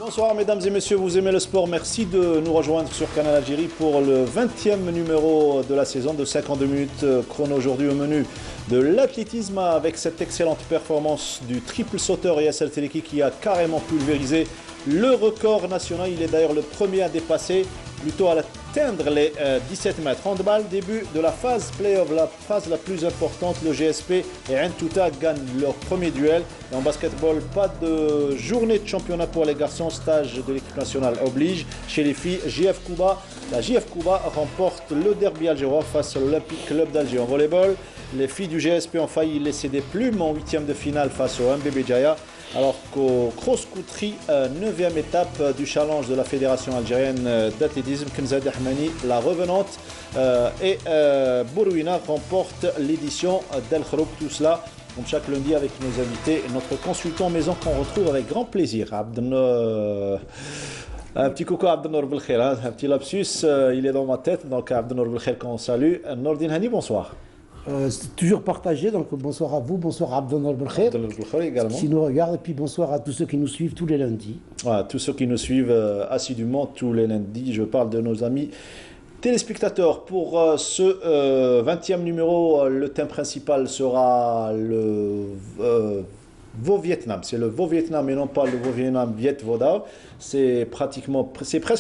Bonsoir mesdames et messieurs, vous aimez le sport, merci de nous rejoindre sur Canal Algérie pour le 20e numéro de la saison de 52 minutes chrono. Aujourd'hui au menu de l'athlétisme avec cette excellente performance du triple sauteur Yasser Teleki qui a carrément pulvérisé le record national. Il est d'ailleurs le premier à dépasser, plutôt à atteindre les 17 mètres. Handball, début de la phase play-off, la phase la plus importante. Le GSP et Entouta gagnent leur premier duel. Et en basketball, pas de journée de championnat pour les garçons. Stage de l'équipe nationale oblige. Chez les filles, la JF Kouba remporte le derby algérois face à l'Olympique Club d'Alger. En volleyball, les filles du GSP ont failli laisser des plumes en huitième de finale face au MBB Jaya. Alors qu'au cross-country, 9e étape du challenge de la Fédération algérienne d'athlétisme, Kenzade Ahmani, la revenante, et Bourouina remporte l'édition d'El Khrouk. Tout cela, comme chaque lundi, avec nos invités et notre consultant maison qu'on retrouve avec grand plaisir. Un petit coucou à Abdelnour Belkhair, hein, un petit lapsus, il est dans ma tête, donc Abdelnour Belkhair qu'on salue. Nordine Hani, bonsoir. C'est toujours partagé, donc bonsoir à vous, bonsoir à Abdelnour Belkhair également. Qui nous regarde, et puis bonsoir à tous ceux qui nous suivent tous les lundis. Voilà, tous ceux qui nous suivent assidûment tous les lundis, je parle de nos amis téléspectateurs. Pour ce 20e numéro, le thème principal sera le Vo-Vietnam. C'est le Vo-Vietnam et non pas le Vo-Vietnam Viet-Vodao. C'est presque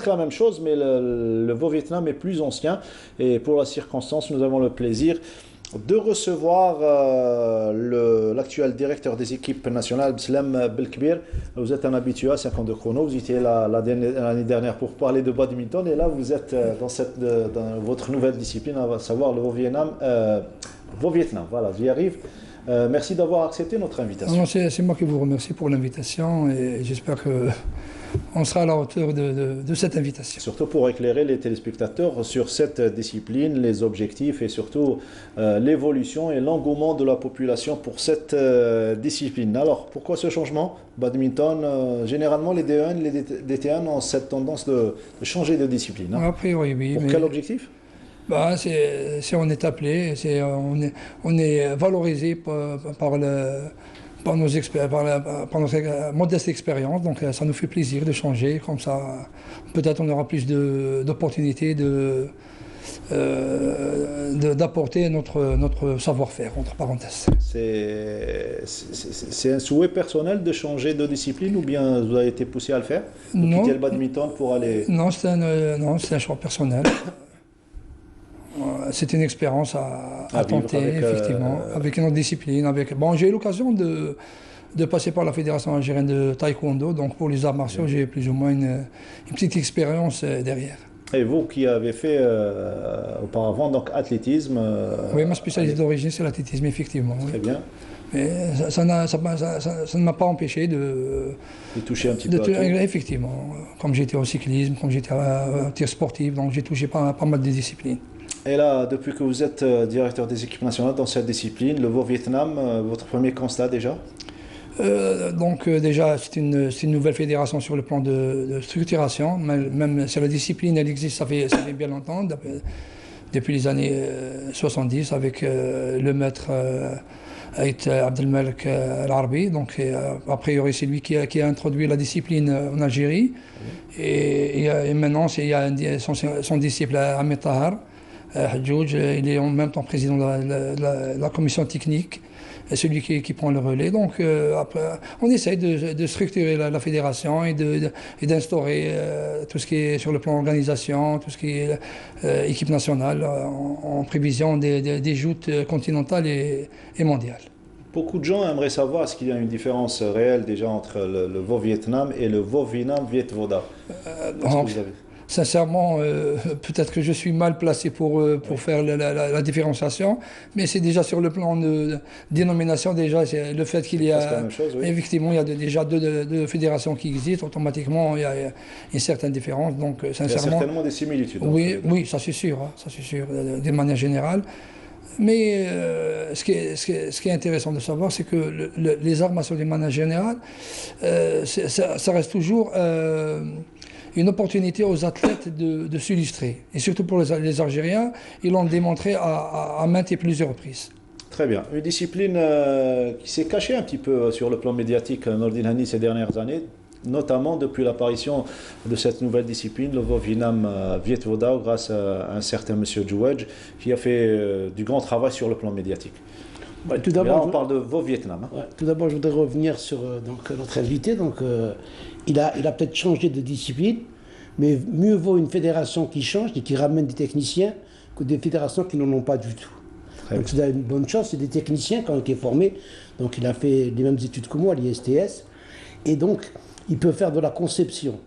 la même chose, mais le Vo-Vietnam est plus ancien. Et pour la circonstance, nous avons le plaisir de recevoir l'actuel directeur des équipes nationales, Bslem Belkbir. Vous êtes un habitué à 52 chrono, vous étiez là l'année dernière pour parler de badminton, et là vous êtes dans votre nouvelle discipline, à savoir le Vo-Vietnam. Voilà, j'y arrive. Merci d'avoir accepté notre invitation. C'est moi qui vous remercie pour l'invitation, et j'espère qu'on sera à la hauteur de cette invitation. Surtout pour éclairer les téléspectateurs sur cette discipline, les objectifs et surtout l'évolution et l'engouement de la population pour cette discipline. Alors, pourquoi ce changement? Badminton, généralement les D1, les DT1 ont cette tendance de changer de discipline. Hein. A priori, oui. Pour quel objectif? On est appelé, on est valorisé par notre modeste expérience, donc ça nous fait plaisir de changer, comme ça peut-être on aura plus d'opportunités d'apporter notre savoir-faire, entre parenthèses. C'est un souhait personnel de changer de discipline, ou bien vous avez été poussé à le faire? Non. Quitter le badminton pour aller... Non, c'est un choix personnel. C'est une expérience à tenter, effectivement, avec une autre discipline. J'ai eu l'occasion de passer par la Fédération algérienne de taekwondo, donc pour les arts martiaux, j'ai plus ou moins une petite expérience derrière. Et vous qui avez fait auparavant donc athlétisme Oui, ma spécialité d'origine c'est l'athlétisme, effectivement. Très oui. bien. Mais ça ne m'a pas empêché de toucher un petit peu à tout. Effectivement, comme j'étais au cyclisme, comme j'étais au tir sportif, donc j'ai touché pas mal de disciplines. Et là, depuis que vous êtes directeur des équipes nationales dans cette discipline, le Vo-Vietnam, votre premier constat déjà? Déjà, c'est une nouvelle fédération sur le plan de structuration, même si la discipline elle existe, ça fait bien longtemps, depuis les années 70, avec le maître Aït Abdelmalek Al-Arbi. Donc, a priori, c'est lui qui a introduit la discipline en Algérie. Et maintenant, il y a son disciple Ahmed Tahar Hadjouj, il est en même temps président de la commission technique, et celui qui prend le relais. Donc après, on essaye de structurer la fédération et d'instaurer tout ce qui est sur le plan organisation, tout ce qui est équipe nationale, en prévision des joutes continentales et mondiales. Beaucoup de gens aimeraient savoir, est-ce qu'il y a une différence réelle déjà entre le Vo-Vietnam et le Vo-Vietnam Viet-Vodao? Sincèrement, peut-être que je suis mal placé pour faire la différenciation, mais c'est déjà sur le plan de dénomination, déjà, c'est le fait qu'il y a, oui. Effectivement, il y a déjà deux fédérations qui existent, automatiquement, il y a une certaine différence. Donc, sincèrement, il y a certainement des similitudes. Oui, ça c'est sûr, de manière générale. Mais ce qui est intéressant de savoir, c'est que les arts martiaux de manière générale, ça reste toujours une opportunité aux athlètes de s'illustrer. Et surtout pour les Algériens, ils l'ont démontré à maintes et plusieurs reprises. Très bien. Une discipline qui s'est cachée un petit peu sur le plan médiatique, Nordine Hani, ces dernières années, notamment depuis l'apparition de cette nouvelle discipline, le Vietnam Viet Vo Dao, grâce à un certain monsieur Jouedj, qui a fait du grand travail sur le plan médiatique. Ouais, tout Là, d'abord, on parle de Vo Vietnam. Hein. ouais, tout d'abord, je voudrais revenir sur notre invité. Donc, il a peut-être changé de discipline, mais mieux vaut une fédération qui change et qui ramène des techniciens que des fédérations qui n'en ont pas du tout. Très Donc, c'est une bonne chose. C'est des techniciens qui ont été formés. Donc, il a fait les mêmes études que moi, l'ISTS. Et donc, il peut faire de la conception.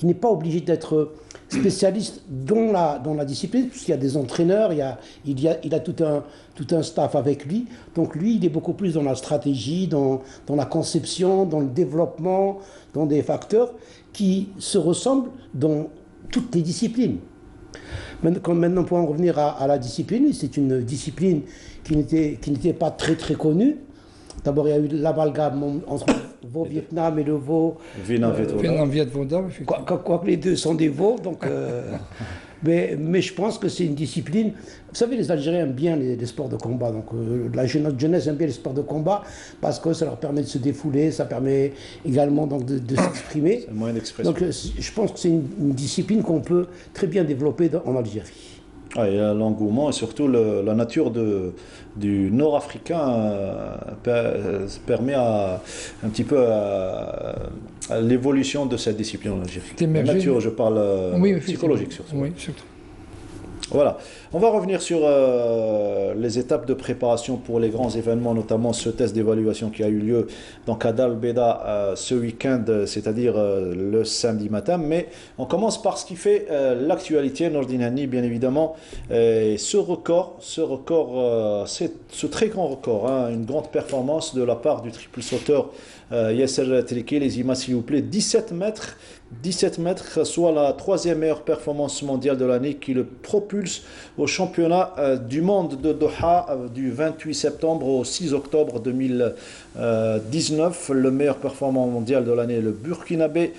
Il n'est pas obligé d'être spécialiste dans la discipline, puisqu'il y a des entraîneurs, il a tout un staff avec lui. Donc lui, il est beaucoup plus dans la stratégie, dans la conception, dans le développement, dans des facteurs qui se ressemblent dans toutes les disciplines. Maintenant, pour en revenir à la discipline, c'est une discipline qui n'était pas très très connue. D'abord, il y a eu l'amalgame entre Vo Vietnam et le Vo Vietnam Viet Vo Dao, effectivement. Quoique les deux sont des veaux, donc, mais je pense que c'est une discipline. Vous savez, les Algériens aiment bien les sports de combat. Donc, notre jeunesse aime bien les sports de combat parce que ça leur permet de se défouler, ça permet également donc, de s'exprimer. C'est un moyen d'expression. Donc, je pense que c'est une discipline qu'on peut très bien développer en Algérie. Ah, il y a l'engouement et surtout la nature du nord-africain permet un petit peu à l'évolution de cette discipline en Algérie. La nature, je parle psychologique surtout. Oui, surtout. Voilà. On va revenir sur les étapes de préparation pour les grands événements, notamment ce test d'évaluation qui a eu lieu dans Kadal Beda ce week-end, c'est-à-dire le samedi matin. Mais on commence par ce qui fait l'actualité, Nordine Hani, bien évidemment. Ce record, c'est ce très grand record, hein, une grande performance de la part du triple sauteur Yasser Triki. Les images, s'il vous plaît, 17 mètres, soit la troisième meilleure performance mondiale de l'année qui le propulse au championnat du monde de Doha du 28 septembre au 6 octobre 2019. Le meilleur performant mondial de l'année, le Burkinabé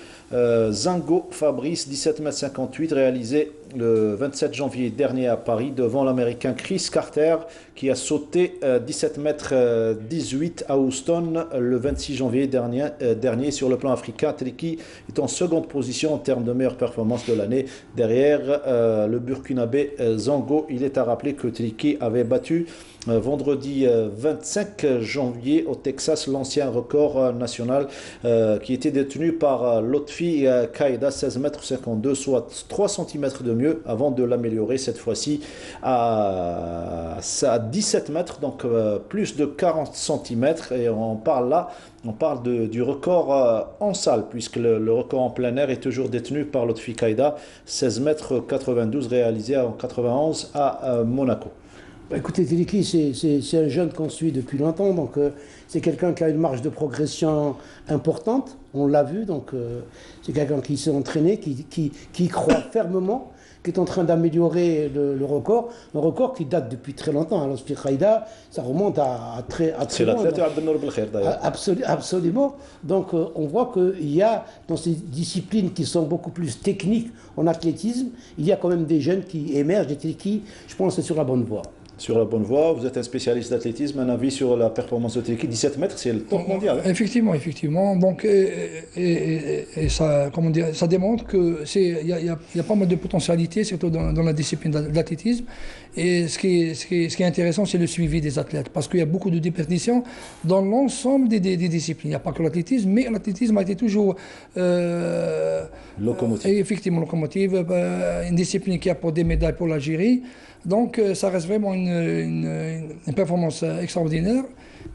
Zango Fabrice, 17,58 m, réalisé le 27 janvier dernier à Paris devant l'américain Chris Carter qui a sauté 17,18 m à Houston le 26 janvier dernier. Sur le plan africain, Triki est en seconde position en termes de meilleure performance de l'année derrière le Burkinabé Zango. Il est à rappeler que Triki avait battu vendredi 25 janvier au Texas l'ancien record national qui était détenu par Lotfi Kaïda, 16,52 m, soit 3 cm de mieux avant de l'améliorer cette fois-ci à 17 mètres, donc plus de 40 cm. Et on parle du record en salle, puisque le record en plein air est toujours détenu par Lotfi Kaïda, 16,92 m, réalisé en 91 à Monaco. Écoutez, Triki, c'est un jeune qu'on suit depuis longtemps, donc c'est quelqu'un qui a une marge de progression importante, on l'a vu, donc c'est quelqu'un qui s'est entraîné, qui croit fermement, qui est en train d'améliorer le record, un record qui date depuis très longtemps. Alors, Khaïda, ça remonte à très c'est loin. C'est l'athlète Abdel Belkhair d'ailleurs. Absolument. Donc on voit qu'il y a dans ces disciplines qui sont beaucoup plus techniques en athlétisme, il y a quand même des jeunes qui émergent et qui, je pense, sont sur la bonne voie. Sur la bonne voie, vous êtes un spécialiste d'athlétisme, un avis sur la performance de Triki, 17 mètres, c'est le top mondial. Hein. Effectivement. Donc, et ça, comment dire, ça démontre qu'il y a pas mal de potentialité, surtout dans la discipline de l'athlétisme. Et ce qui est intéressant, c'est le suivi des athlètes, parce qu'il y a beaucoup de déperditions dans l'ensemble des disciplines. Il n'y a pas que l'athlétisme, mais l'athlétisme a été toujours locomotive. Effectivement, locomotive, une discipline qui apporte des médailles pour l'Algérie. Donc ça reste vraiment une performance extraordinaire,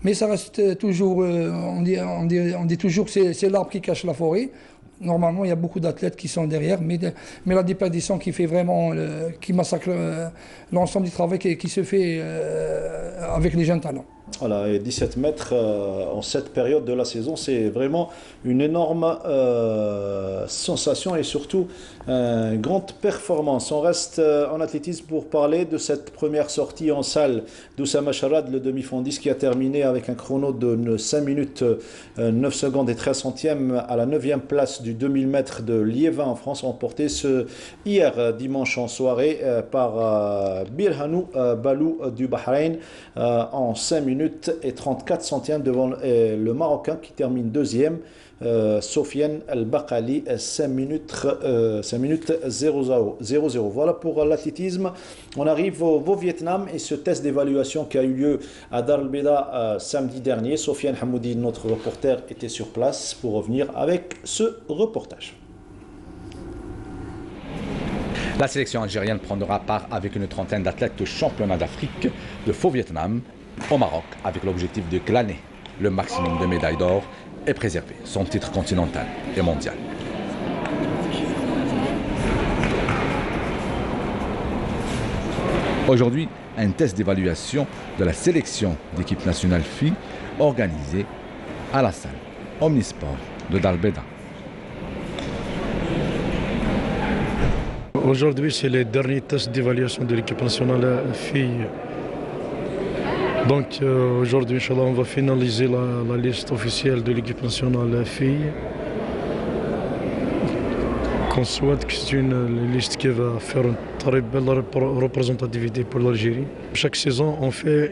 mais ça reste toujours, on dit toujours que c'est l'arbre qui cache la forêt. Normalement, il y a beaucoup d'athlètes qui sont derrière, mais la déperdition qui fait vraiment, qui massacre l'ensemble du travail qui se fait avec les jeunes talents. Voilà, et 17 mètres en cette période de la saison, c'est vraiment une énorme sensation et surtout une grande performance. On reste en athlétisme pour parler de cette première sortie en salle d'Oussama Charad, le demi-fondiste qui a terminé avec un chrono de 5 minutes 9 secondes et 13 centièmes à la 9e place du 2000 mètres de Liévin en France, remporté hier dimanche en soirée par Birhanou Balou du Bahreïn en 5 minutes minutes et 34 centièmes devant le Marocain qui termine deuxième, Sofiane El-Bakali, 5 minutes 0-0. Voilà pour l'athlétisme. On arrive au Vietnam et ce test d'évaluation qui a eu lieu à Dar el Beida samedi dernier. Sofiane Hamoudi, notre reporter, était sur place pour revenir avec ce reportage. La sélection algérienne prendra part avec une trentaine d'athlètes au championnat d'Afrique de faux Vietnam au Maroc avec l'objectif de glaner le maximum de médailles d'or et préserver son titre continental et mondial. Aujourd'hui, un test d'évaluation de la sélection d'équipe nationale filles organisé à la salle Omnisport de Dar el Beida. Aujourd'hui, c'est les derniers tests d'évaluation de l'équipe nationale filles. Donc aujourd'hui, Inch'Allah, on va finaliser la liste officielle de l'équipe nationale filles. Qu'on souhaite que c'est une liste qui va faire une très belle représentativité pour l'Algérie. Chaque saison, on fait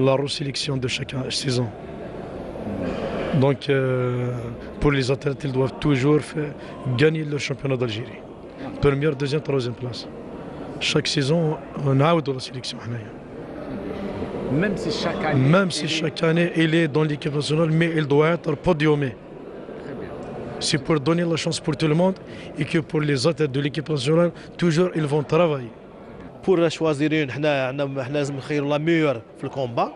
la resélection de chaque saison. Donc pour les athlètes, ils doivent toujours gagner le championnat d'Algérie. Première, deuxième, troisième place. Chaque saison, on a de la sélection. Même si chaque année, il est dans l'équipe nationale, mais il doit être podiumé. C'est pour donner la chance pour tout le monde et que pour les athlètes de l'équipe nationale, toujours ils vont travailler. Pour choisir, حنا لازم نخيروا لا ميور في الكومبا.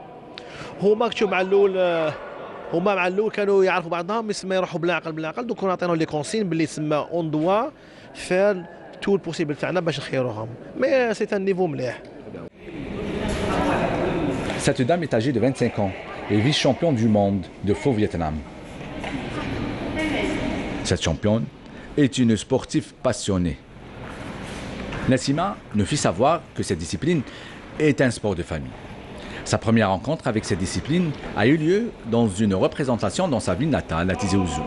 هما كنتو مع الاول كانوا يعرفوا بعضهم يسمى يروحوا بالعقل دوك نعطيناهم لي كونسين باللي يسمى اون دوا فير تو البوسيبل تاعنا باش نخيروهم. مي سي ان نيفو مليح. Cette dame est âgée de 25 ans et vice-championne du monde de faux Vietnam. Cette championne est une sportive passionnée. Nassima nous fit savoir que cette discipline est un sport de famille. Sa première rencontre avec cette discipline a eu lieu dans une représentation dans sa ville natale, à Tizi Ouzou.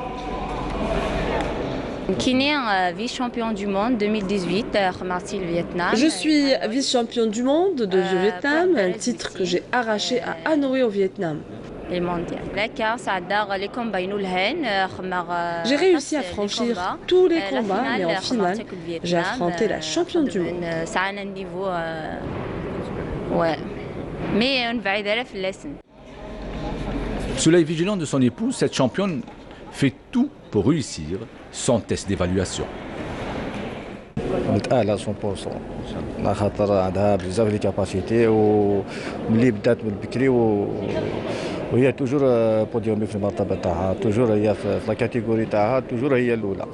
Vice-champion du monde 2018, remercie le Vietnam. Je suis vice-champion du monde de Vietnam, un titre que j'ai arraché à Hanoï au Vietnam. J'ai réussi à franchir tous les combats, mais en finale, j'ai affronté la championne du monde. Sous l'œil vigilant de son époux, cette championne fait tout pour réussir son test d'évaluation. متأهلة 100% على خاطر عندها بزاف لي كاباسيتي وملي بدات من بكري وهي توجور بوديومي في المرتبة تاعها توجور هي في لا كاتيجوري تاعها توجور هي الأولى.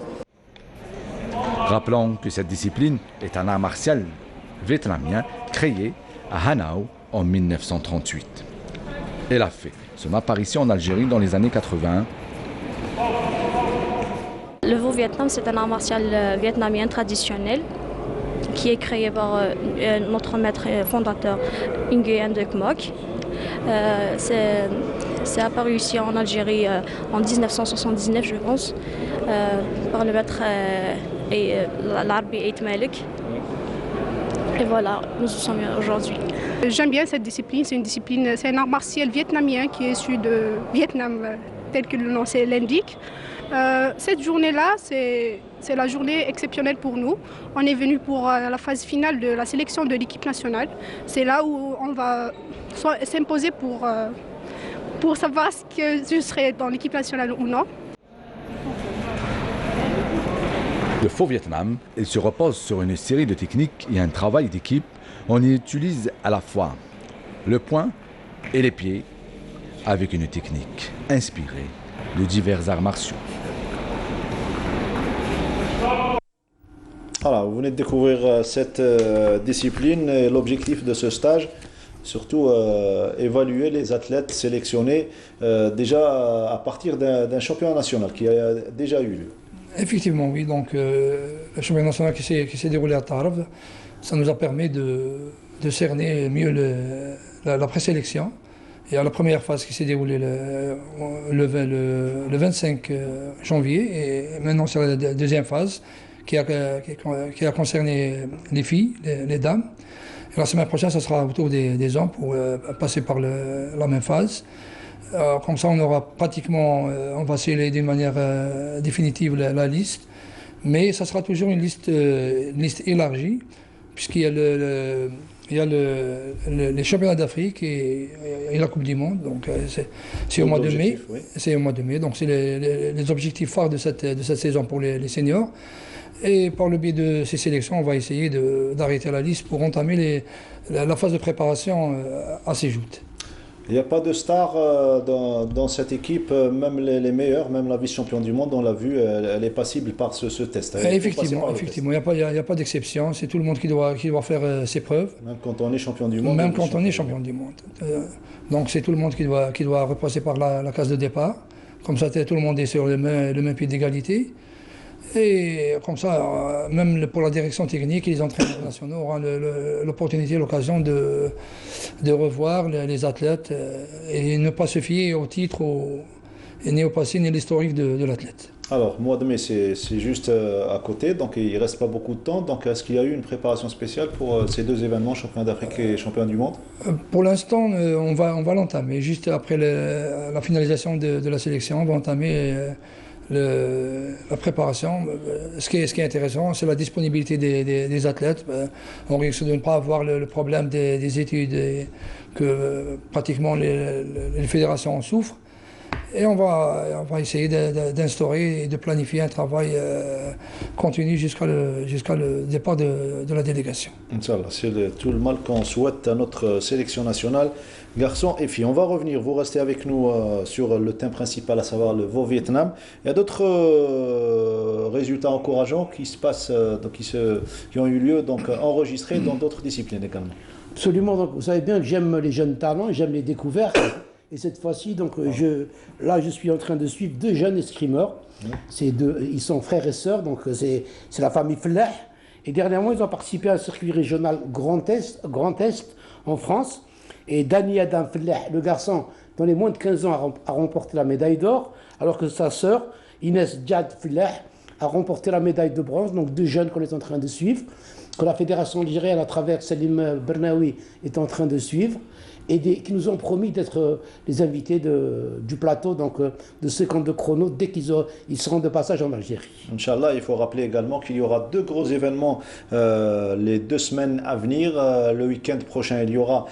Rappelons que cette discipline est un art martial vietnamien créé à Hanau en 1938. Elle a fait son apparition en Algérie dans les années 80. Le Vo Vietnam, c'est un art martial vietnamien traditionnel qui est créé par notre maître et fondateur Nguyen Duc Moc. C'est apparu ici en Algérie en 1979, je pense, par le maître l'Arbi Ait Malik. Et voilà, nous sommes aujourd'hui. J'aime bien cette discipline, c'est un art martial vietnamien qui est issu de Vietnam, tel que le nom l'indique. Cette journée-là, c'est la journée exceptionnelle pour nous. On est venu pour la phase finale de la sélection de l'équipe nationale. C'est là où on va s'imposer pour savoir que je serai dans l'équipe nationale ou non. Le faux Vietnam, il se repose sur une série de techniques et un travail d'équipe. On y utilise à la fois le poing et les pieds avec une technique inspirée de divers arts martiaux. Voilà, vous venez de découvrir cette discipline et l'objectif de ce stage, surtout évaluer les athlètes sélectionnés déjà à partir d'un championnat national qui a déjà eu lieu. Effectivement, oui. Donc, le championnat national qui s'est déroulé à Tarbes, ça nous a permis de cerner mieux la présélection. Et à la première phase qui s'est déroulée le 25 janvier, et maintenant c'est la deuxième phase qui a concerné les filles, les dames. Et la semaine prochaine, ça sera autour des hommes pour passer par la même phase. Comme ça, on aura pratiquement, on va sceller d'une manière définitive la liste. Mais ça sera toujours une liste élargie, puisqu'il y a les championnats d'Afrique et la Coupe du Monde. Donc c'est au mois de mai. Oui. C'est au mois de mai. Donc c'est les objectifs phares de cette saison pour les seniors. Et par le biais de ces sélections, on va essayer d'arrêter la liste pour entamer la phase de préparation à ces joutes. Il n'y a pas de star dans cette équipe, même les meilleurs, même la vice-champion du monde, on l'a vu, elle est passible par ce test. Effectivement, il n'y a pas d'exception, c'est tout le monde qui doit faire ses preuves. Même quand on est champion du monde. Même quand on est champion du monde. Donc c'est tout le monde qui doit repasser par la case de départ. Comme ça, tout le monde est sur le même pied d'égalité. Et comme ça, même pour la direction technique et les entraîneurs nationaux auront l'opportunité, l'occasion de revoir les athlètes et ne pas se fier au titre, ni au passé, ni à l'historique de l'athlète. Alors, mois de mai, c'est juste à côté, donc il ne reste pas beaucoup de temps. Donc, est-ce qu'il y a eu une préparation spéciale pour ces deux événements, championnat d'Afrique et championnat du monde? Pour l'instant, on va l'entamer. Juste après la finalisation de la sélection, on va entamer la préparation. Ce qui est intéressant, c'est la disponibilité des athlètes. On risque de ne pas avoir le problème des études que pratiquement les fédérations en souffrent. Et on va essayer d'instaurer et de planifier un travail continu jusqu'à le départ de la délégation. Inch'Allah, c'est tout le mal qu'on souhaite à notre sélection nationale, garçons et filles. On va revenir, vous restez avec nous sur le thème principal, à savoir le Vaud-Vietnam. Il y a d'autres résultats encourageants qui se passent, qui ont eu lieu, donc enregistrés dans d'autres disciplines également. Absolument, donc vous savez bien que j'aime les jeunes talents, j'aime les découvertes. Et cette fois-ci, donc, je suis en train de suivre deux jeunes escrimeurs. Ils sont frères et sœurs, donc c'est la famille Fleh. Et dernièrement, ils ont participé à un circuit régional Grand Est en France. Et Dani Adam Fleh, le garçon, dans les moins de 15 ans, a remporté la médaille d'or, alors que sa sœur, Inès Djad Fleh, a remporté la médaille de bronze. Donc deux jeunes qu'on est en train de suivre, que la fédération algérienne, à travers Salim Bernaoui, est en train de suivre. Et qui nous ont promis d'être les invités du plateau de secondes de chrono dès qu'ils seront de passage en Algérie. Inch'Allah, il faut rappeler également qu'il y aura deux gros événements les 2 semaines à venir. Le week-end prochain, il y aura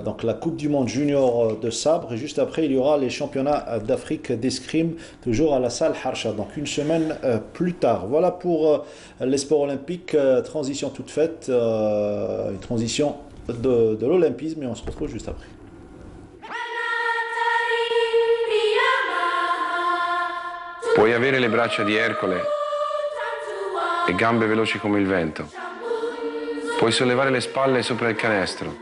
donc la Coupe du Monde junior de sabre et juste après, il y aura les championnats d'Afrique d'escrime, toujours à la salle Harsha, donc une semaine plus tard. Voilà pour les sports olympiques, transition toute faite, une transition de l'olympisme et on se retrouve juste après. Puoi avere le braccia di Ercole e gambe veloci come il vento. Puoi sollevare le spalle sopra il canestro,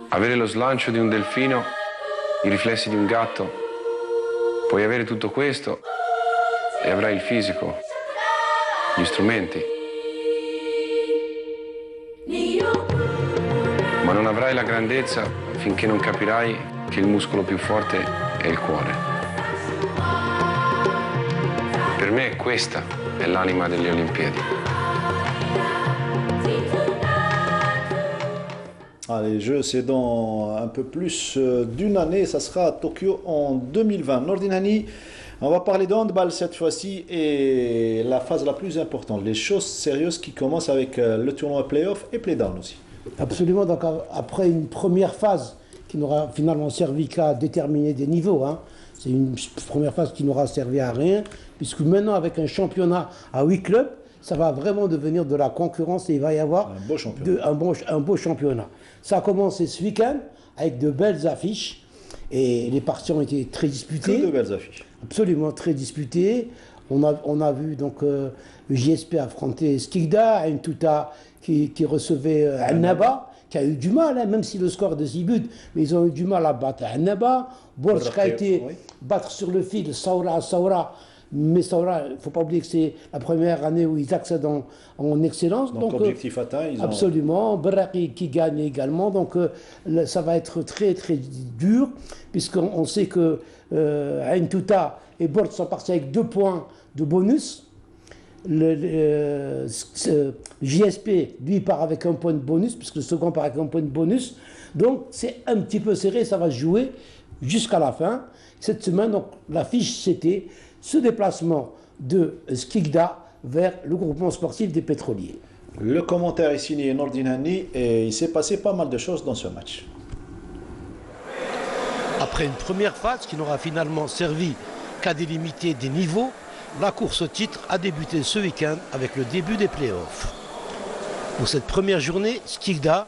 avere lo slancio di un delfino, i riflessi di un gatto. Puoi avere tutto questo e avrai il fisico, gli strumenti. Ma non avrai la grandezza finché non capirai che il muscolo più forte è il cuore. Per me questa è l'anima delle Olimpiadi. Les Jeux, c'est dans un peu plus d'une année, ça sera à Tokyo en 2020. Nordinani, on va parler de handball cette fois-ci et la phase la plus importante, les choses sérieuses qui commencent avec le tournoi play-off et play-down aussi. Absolument, donc après une première phase qui n'aura finalement servi qu'à déterminer des niveaux, c'est une première phase qui n'aura servi à rien, puisque maintenant avec un championnat à 8 clubs, ça va vraiment devenir de la concurrence et il va y avoir un beau championnat. Ça a commencé ce week-end avec de belles affiches et les parties ont été très disputées. Que de belles affiches. Absolument très disputées. On a vu donc le JSP affronter Skikda, Ain Touta qui recevait Annaba, qui a eu du mal, même si le score est de 6 buts, mais ils ont eu du mal à battre Annaba. Borj qui a été battre sur le fil Saoura. Mais Saoura, il ne faut pas oublier que c'est la première année où ils accèdent en excellence. Donc objectif atteint. Absolument. Baraki qui gagne également. Donc ça va être très très dur, puisqu'on sait que Ain Touta et Borj sont partis avec 2 points de bonus. JSP, lui, part avec un point de bonus, puisque le second part avec un point de bonus. Donc, c'est un petit peu serré, ça va se jouer jusqu'à la fin. Cette semaine, donc, l'affiche, c'était ce déplacement de Skikda vers le groupement sportif des pétroliers. Le commentaire est signé Nordin Hani et il s'est passé pas mal de choses dans ce match. Après une première phase qui n'aura finalement servi qu'à délimiter des niveaux, la course au titre a débuté ce week-end avec le début des playoffs. Pour cette première journée, Skikda,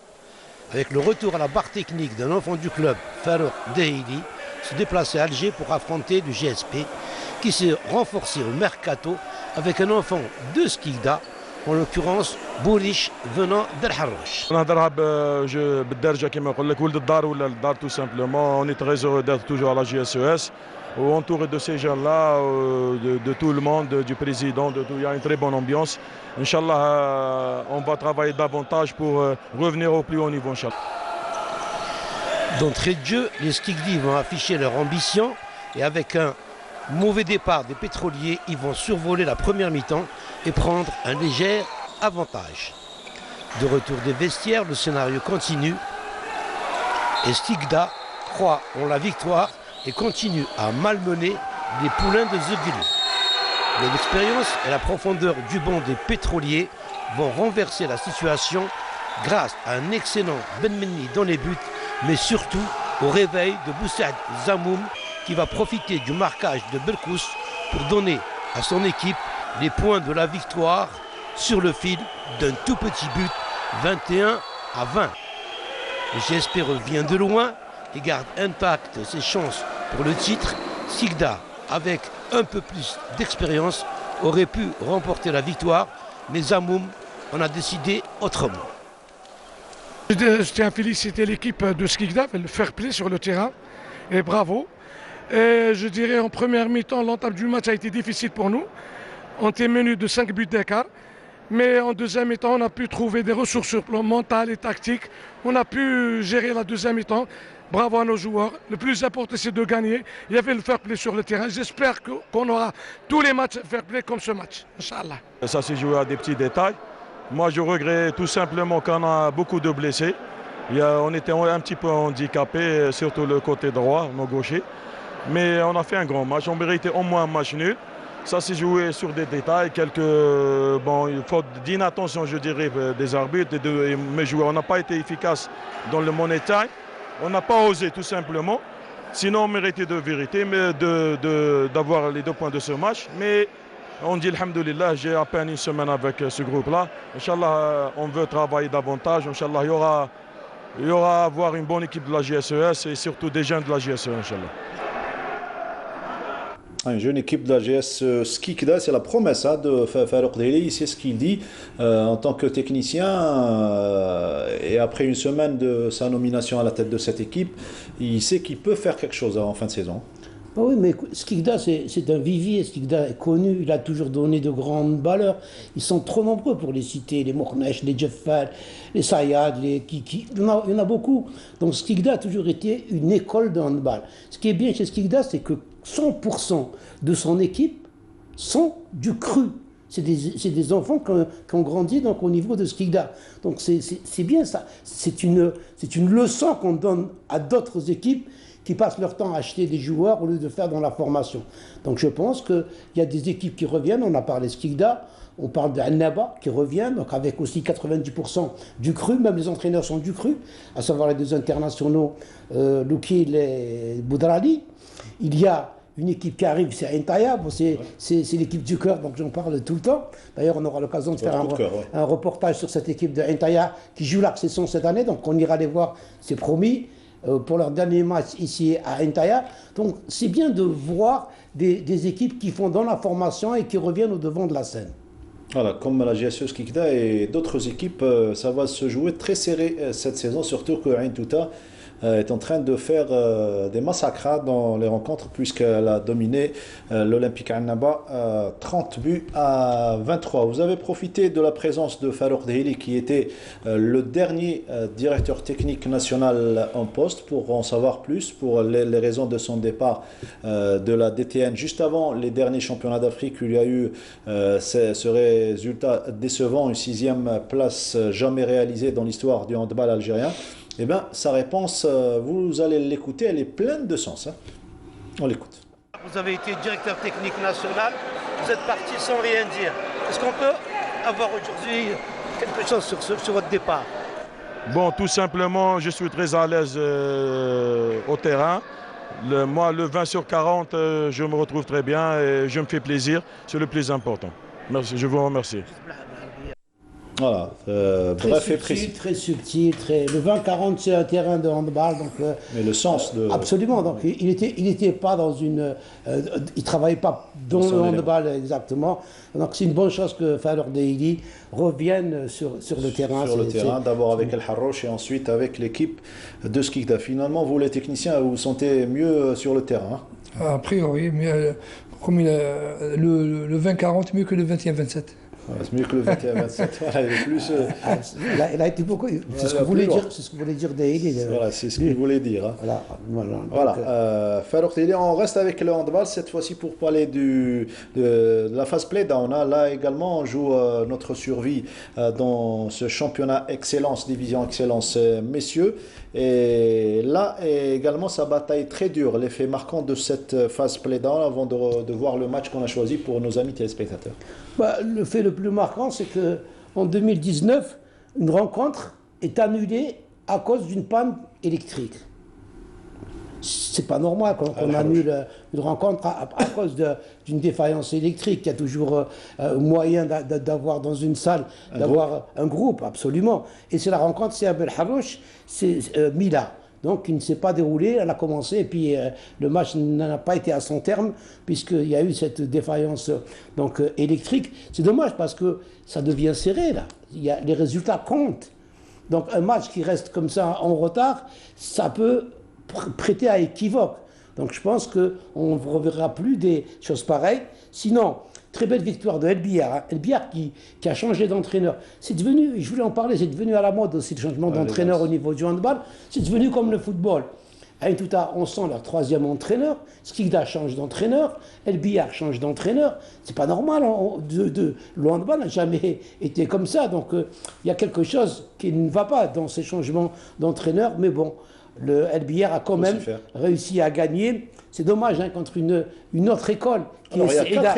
avec le retour à la barre technique d'un enfant du club, Farouk Dehili, se déplaçait à Alger pour affronter le GSP qui s'est renforcé au mercato avec un enfant de Skikda, en l'occurrence Bourish venant d'El Harrach. Tout simplement, on est très heureux d'être toujours à la JSES, entouré de ces gens-là, de tout le monde, du président, de tout. Il y a une très bonne ambiance. Inch'Allah, on va travailler davantage pour revenir au plus haut niveau, Inch'Allah. D'entrée de jeu, les Skikdi vont afficher leur ambition et avec un mauvais départ des pétroliers, ils vont survoler la première mi-temps et prendre un léger avantage. De retour des vestiaires, le scénario continue et Skikda croit en la victoire et continue à malmener les poulains de Zegulu. Mais l'expérience et la profondeur du banc des pétroliers vont renverser la situation grâce à un excellent Benmeni dans les buts, mais surtout au réveil de Boussaad Zamoum qui va profiter du marquage de Berkous pour donner à son équipe les points de la victoire sur le fil d'un tout petit but, 21-20. Le GSP revient de loin et garde intact ses chances pour le titre. Skikda, avec un peu plus d'expérience, aurait pu remporter la victoire, mais Zamoum en a décidé autrement. Je tiens à féliciter l'équipe de Skikda, le fair play sur le terrain, et bravo. Et je dirais en première mi-temps, l'entame du match a été difficile pour nous. On était mené de 5 buts d'écart. Mais en deuxième mi-temps, on a pu trouver des ressources sur le plan mental et tactique. On a pu gérer la deuxième mi-temps. Bravo à nos joueurs. Le plus important, c'est de gagner. Il y avait le fair play sur le terrain. J'espère qu'on aura tous les matchs fair play comme ce match. Inch'Allah. Ça s'est joué à des petits détails. Moi, je regrette tout simplement qu'on a beaucoup de blessés. On était un petit peu handicapés, surtout le côté droit, nos gauchers. Mais on a fait un grand match. On méritait au moins un match nul. Ça s'est joué sur des détails, quelques fautes d'inattention, je dirais, des arbitres et de mes joueurs. On n'a pas été efficace dans le money time. On n'a pas osé, tout simplement. Sinon, on méritait de vérité, mais d'avoir les 2 points de ce match. Mais on dit, alhamdoulilah, j'ai à peine une semaine avec ce groupe-là. Inch'Allah, on veut travailler davantage. Inch'Allah, il y aura à avoir une bonne équipe de la JSES et surtout des jeunes de la JSES, Inch'Allah. Une jeune équipe de la GS Skikda, c'est la promesse de Farouk Dehili, c'est ce qu'il dit en tant que technicien. Et après une semaine de sa nomination à la tête de cette équipe, il sait qu'il peut faire quelque chose en fin de saison. Ah oui, mais Skikda, c'est un vivier. Skikda est connu, il a toujours donné de grandes valeurs. Ils sont trop nombreux pour les citer, les Mournesh, les Jeffal, les Sayad, les Kiki. Il y en a beaucoup. Donc Skikda a toujours été une école de handball. Ce qui est bien chez Skikda, c'est que 100% de son équipe sont du cru. C'est des enfants qui ont grandi donc, au niveau de Skikda. Donc c'est bien ça. C'est une leçon qu'on donne à d'autres équipes qui passent leur temps à acheter des joueurs au lieu de faire dans la formation. Donc je pense qu'il y a des équipes qui reviennent. On a parlé Skikda, on parle d'Al-Naba qui revient, donc avec aussi 90% du cru. Même les entraîneurs sont du cru, à savoir les 2 internationaux, Loukil et Boudrali. Il y a une équipe qui arrive, c'est Entaya, c'est l'équipe du cœur, donc j'en parle tout le temps. D'ailleurs, on aura l'occasion de faire un reportage sur cette équipe de Entaya qui joue l'accession cette année, donc on ira les voir, c'est promis, pour leur dernier match ici à Entaya. Donc c'est bien de voir des équipes qui font dans la formation et qui reviennent au devant de la scène. Voilà, comme la GSE Skikda et d'autres équipes, ça va se jouer très serré cette saison, surtout que Ain Touta est en train de faire des massacres dans les rencontres puisqu'elle a dominé l'Olympique Annaba 30 buts à 23. Vous avez profité de la présence de Farouk Dehili qui était le dernier directeur technique national en poste pour en savoir plus pour les raisons de son départ de la DTN juste avant les derniers championnats d'Afrique. Il y a eu ce résultat décevant, une 6e place jamais réalisée dans l'histoire du handball algérien. Eh bien, sa réponse, vous allez l'écouter, elle est pleine de sens. Hein. On l'écoute. Vous avez été directeur technique national, vous êtes parti sans rien dire. Est-ce qu'on peut avoir aujourd'hui quelque chose sur votre départ? Bon, tout simplement, je suis très à l'aise au terrain. Moi, le 20 sur 40, je me retrouve très bien et je me fais plaisir. C'est le plus important. Merci, je vous remercie. Voilà, bref et précis. Très subtil, le 20-40 c'est un terrain de handball. Donc, mais le sens de... Absolument, donc il était pas dans une... il travaillait pas dans le handball exactement. Donc c'est une bonne chose que Farouk Dehili revienne sur le terrain. Sur le terrain, d'abord avec El Harrouch et ensuite avec l'équipe de Skikda. Finalement, vous les techniciens, vous vous sentez mieux sur le terrain? A priori, mais comme le 20-40 mieux que le 21-27. C'est mieux que le 21-27. Voilà, il est plus. Il a été beaucoup. C'est ce que voulait dire Dehili. Voilà, c'est ce qu'il voulait dire. Hein. Voilà. Farouk Dehili, on reste avec le handball cette fois-ci pour parler de la phase play-down. Là également, on joue notre survie dans ce championnat excellence, division excellence messieurs. Et là également, sa bataille très dure. L'effet marquant de cette phase play-down avant de voir le match qu'on a choisi pour nos amis téléspectateurs. Le fait le plus marquant, c'est qu'en 2019, une rencontre est annulée à cause d'une panne électrique. C'est pas normal qu'on annule une rencontre à cause d'une défaillance électrique. Il y a toujours moyen d'avoir dans une salle, d'avoir un groupe, absolument. Et c'est la rencontre, c'est Abel Harrouch, c'est Mila. Donc il ne s'est pas déroulé, elle a commencé et puis le match n'a pas été à son terme puisqu'il y a eu cette défaillance électrique. C'est dommage parce que ça devient serré là, les résultats comptent. Donc un match qui reste comme ça en retard, ça peut prêter à équivoque. Donc je pense qu'on ne reverra plus des choses pareilles. Sinon, très belle victoire de El Biar. Hein. El Biar qui a changé d'entraîneur. C'est devenu, je voulais en parler, c'est devenu à la mode aussi le changement d'entraîneur au niveau du handball. C'est devenu comme le football. À Intouta, on sent leur 3e entraîneur. Skikda change d'entraîneur. El Biar change d'entraîneur. C'est pas normal. Le handball n'a jamais été comme ça. Donc il y a quelque chose qui ne va pas dans ces changements d'entraîneur. Mais bon, le El Biar a quand même réussi à gagner. C'est dommage hein, contre une autre école. Alors, il y a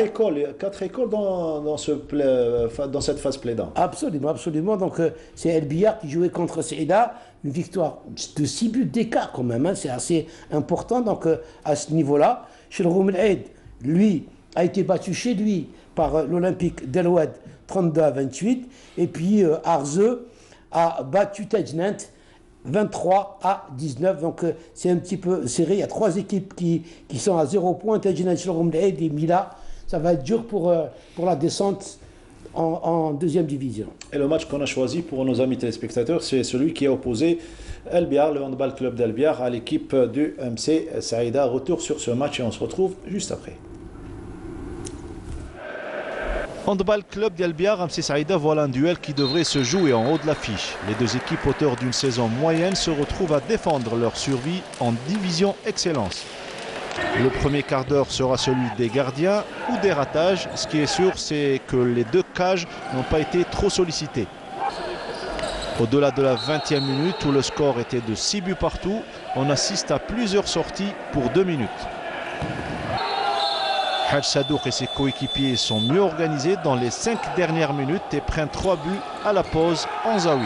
4 écoles dans cette phase play-down. Absolument, absolument. Donc c'est El Biar qui jouait contre Seida. Une victoire de 6 buts d'écart quand même. Hein, c'est assez important. Donc à ce niveau-là, chez le Roumel Aid, lui, a été battu chez lui par l'Olympique d'El-Oued 32-28. Et puis Arze a battu Tejnant 23-19, donc c'est un petit peu serré. Il y a 3 équipes qui sont à 0 points, Tejnant, et Mila. Ça va être dur pour la descente en 2e division. Et le match qu'on a choisi pour nos amis téléspectateurs, c'est celui qui a opposé El Biar, le handball club d'El Biar, à l'équipe du MC Saïda. Retour sur ce match et on se retrouve juste après. Handball Club d'El Biar, MC Saïda, voilà un duel qui devrait se jouer en haut de l'affiche. Les 2 équipes auteurs d'une saison moyenne se retrouvent à défendre leur survie en division excellence. Le premier quart d'heure sera celui des gardiens ou des ratages. Ce qui est sûr, c'est que les 2 cages n'ont pas été trop sollicitées. Au-delà de la 20e minute où le score était de 6 buts partout, on assiste à plusieurs sorties pour 2 minutes. Hadj Sadouk et ses coéquipiers sont mieux organisés dans les 5 dernières minutes et prennent 3 buts à la pause, 11-8.